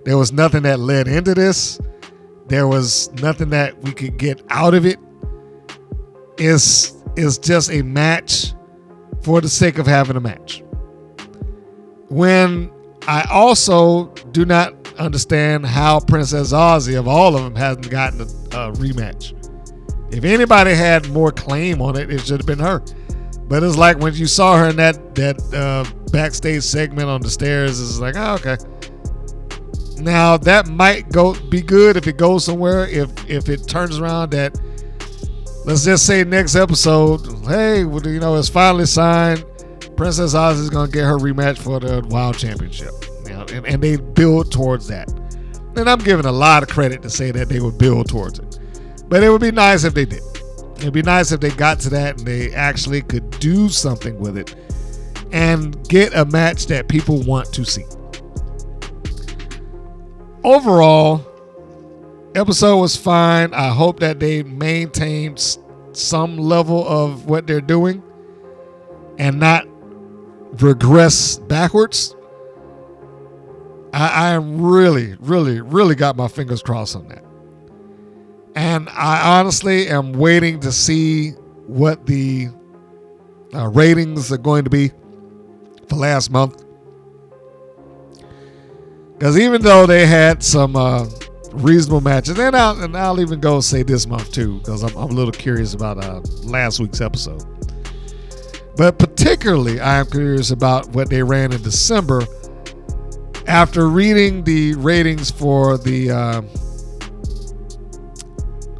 There was nothing that led into this. There was nothing that we could get out of it. It's just a match for the sake of having a match. When I also do not understand how Princess Aussie, of all of them, hasn't gotten a rematch. If anybody had more claim on it, it should have been her. But it's like when you saw her in that backstage segment on the stairs, it's like, oh, okay. Now that might be good if it goes somewhere. If it turns around that, let's just say next episode, hey, it's finally signed. Princess Aussie is gonna get her rematch for the WoW Championship. And they build towards that. And I'm giving a lot of credit to say that they would build towards it. But it would be nice if they did. It'd be nice if they got to that and they actually could do something with it and get a match that people want to see. Overall, episode was fine. I hope that they maintain some level of what they're doing and not regress backwards. I am really, really, really got my fingers crossed on that. And I honestly am waiting to see what the ratings are going to be for last month. Because even though they had some reasonable matches. And I'll even go say this month too, because I'm a little curious about last week's episode. But particularly, I am curious about what they ran in December after reading the ratings for the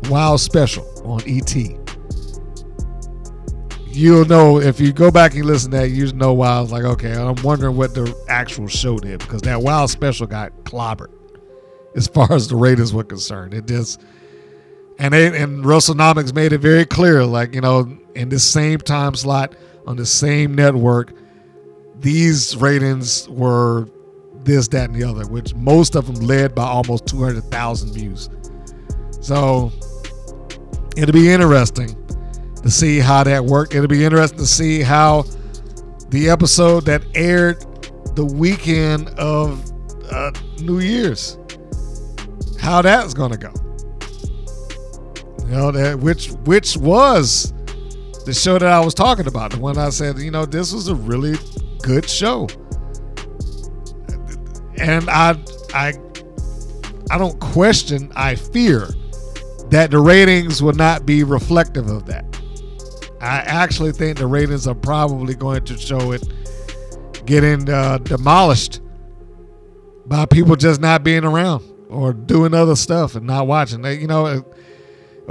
WoW special on ET. You'll know if you go back and listen to that, you know why I was like, okay, I'm wondering what the actual show did, because that WoW special got clobbered as far as the ratings were concerned. It just, and WrestleNomics made it very clear, like, you know, in the same time slot on the same network, these ratings were this, that, and the other, which most of them led by almost 200,000 views. So it'll be interesting to see how that worked. It'll be interesting to see how the episode that aired the weekend of New Year's, how that's going to go. You know, that which was the show that I was talking about, the one I said, you know, this was a really good show. And I don't question, I fear that the ratings will not be reflective of that. I actually think the ratings are probably going to show it getting demolished by people just not being around or doing other stuff and not watching. You know,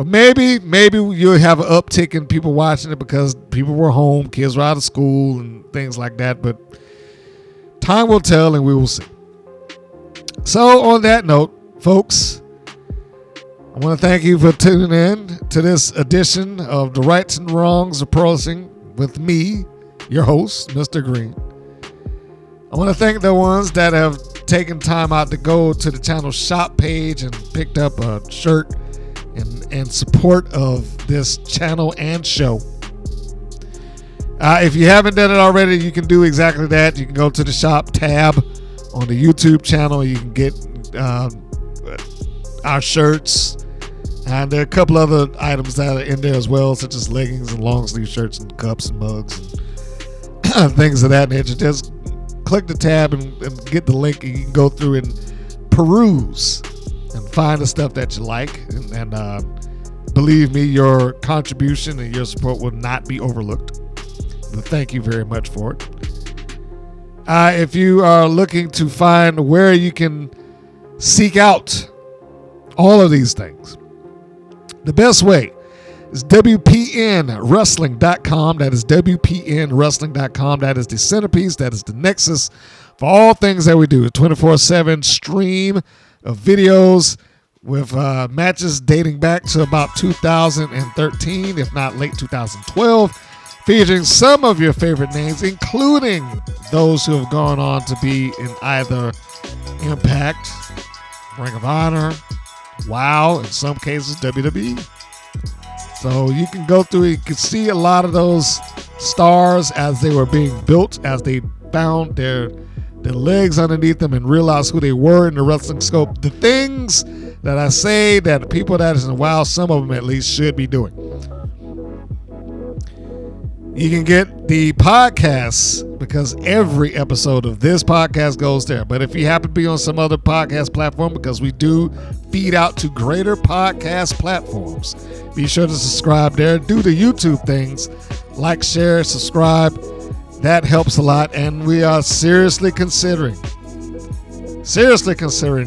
maybe you'll have an uptick in people watching it because people were home, kids were out of school and things like that. But time will tell and we will see. So on that note, folks, I want to thank you for tuning in to this edition of The Rights and Wrongs of Pro Wrestling with me, your host, Mr. Green. I want to thank the ones that have taken time out to go to the channel shop page and picked up a shirt in support of this channel and show. If you haven't done it already, you can do exactly that. You can go to the shop tab on the YouTube channel. You can get our shirts, and there are a couple other items that are in there as well, such as leggings and long sleeve shirts and cups and mugs and things of that nature. Just click the tab and get the link, and you can go through and peruse and find the stuff that you like. And believe me, your contribution and your support will not be overlooked. But thank you very much for it. If you are looking to find where you can seek out all of these things, the best way is WPNWrestling.com. That is WPNWrestling.com. That is the centerpiece. That is the nexus for all things that we do. A 24/7 stream of videos with matches dating back to about 2013, if not late 2012, featuring some of your favorite names, including those who have gone on to be in either Impact, Ring of Honor, WoW, in some cases WWE. So you can go through, you can see a lot of those stars as they were being built, as they found their legs underneath them and realized who they were in the wrestling scope. The things that I say that the people that is in WoW, some of them at least, should be doing. You can get the podcasts because every episode of this podcast goes there. But if you happen to be on some other podcast platform, because we do feed out to greater podcast platforms, be sure to subscribe there. Do the YouTube things, like, share, subscribe. That helps a lot. And we are seriously considering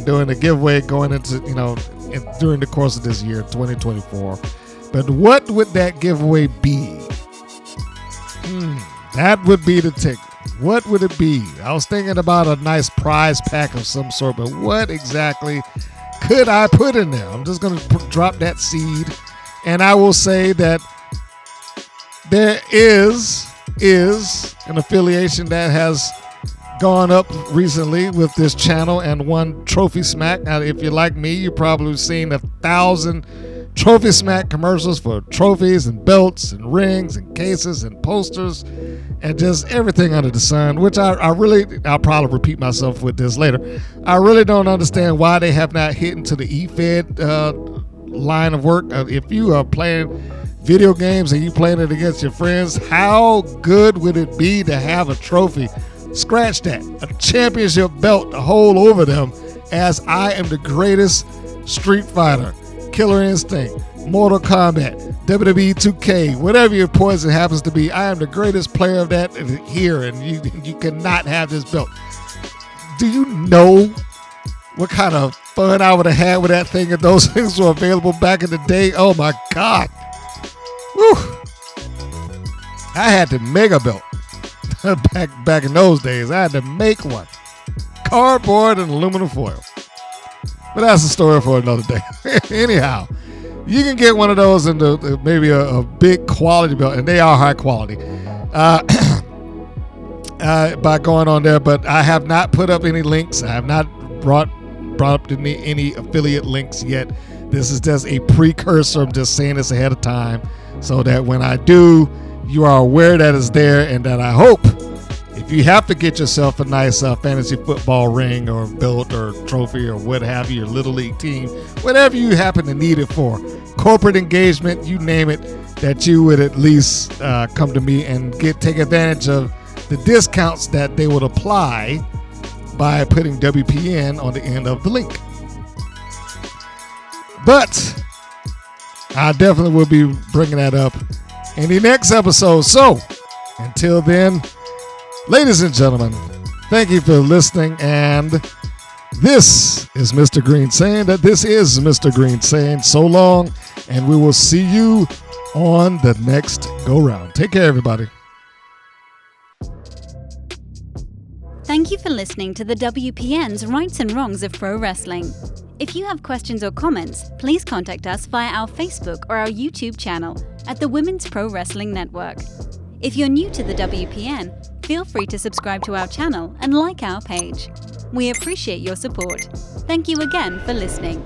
doing a giveaway going into, during the course of this year, 2024. But what would that giveaway be? That would be the ticket. What would it be? I was thinking about a nice prize pack of some sort, but what exactly could I put in there? I'm just going to drop that seed, and I will say that there is an affiliation that has gone up recently with this channel and won Trophy Smack. Now, if you're like me, you've probably seen 1,000 Trophy Smack commercials for trophies and belts and rings and cases and posters and just everything under the sun, which I'll probably repeat myself with this later. I really don't understand why they have not hit into the eFed line of work. If you are playing video games and you playing it against your friends, how good would it be to have a trophy? Scratch that. A championship belt to hold over them as I am the greatest Street Fighter, Killer Instinct, Mortal Kombat, WWE 2K, whatever your poison happens to be, I am the greatest player of that here, and you cannot have this belt. Do you know what kind of fun I would have had with that thing if those things were available back in the day? Oh my God. Whew. I had to make a belt back in those days. I had to make one. Cardboard and aluminum foil. But that's a story for another day. Anyhow, you can get one of those in maybe a big quality belt, and they are high quality, by going on there. But I have not put up any links. I have not brought up any affiliate links yet. This is just a precursor. I'm just saying this ahead of time so that when I do, you are aware that it's there, and that I hope if you have to get yourself a nice fantasy football ring or belt or trophy or what have you, your little league team, whatever you happen to need it for, corporate engagement, you name it, that you would at least come to me and take advantage of the discounts that they would apply by putting WPN on the end of the link. But I definitely will be bringing that up in the next episode. So until then, ladies and gentlemen, thank you for listening. And this is Mr. Green saying that this is Mr. Green saying so long, and we will see you on the next go round. Take care, everybody. Thank you for listening to the WPN's Rights and Wrongs of Pro Wrestling. If you have questions or comments, please contact us via our Facebook or our YouTube channel at the Women's Pro Wrestling Network. If you're new to the WPN, feel free to subscribe to our channel and like our page. We appreciate your support. Thank you again for listening.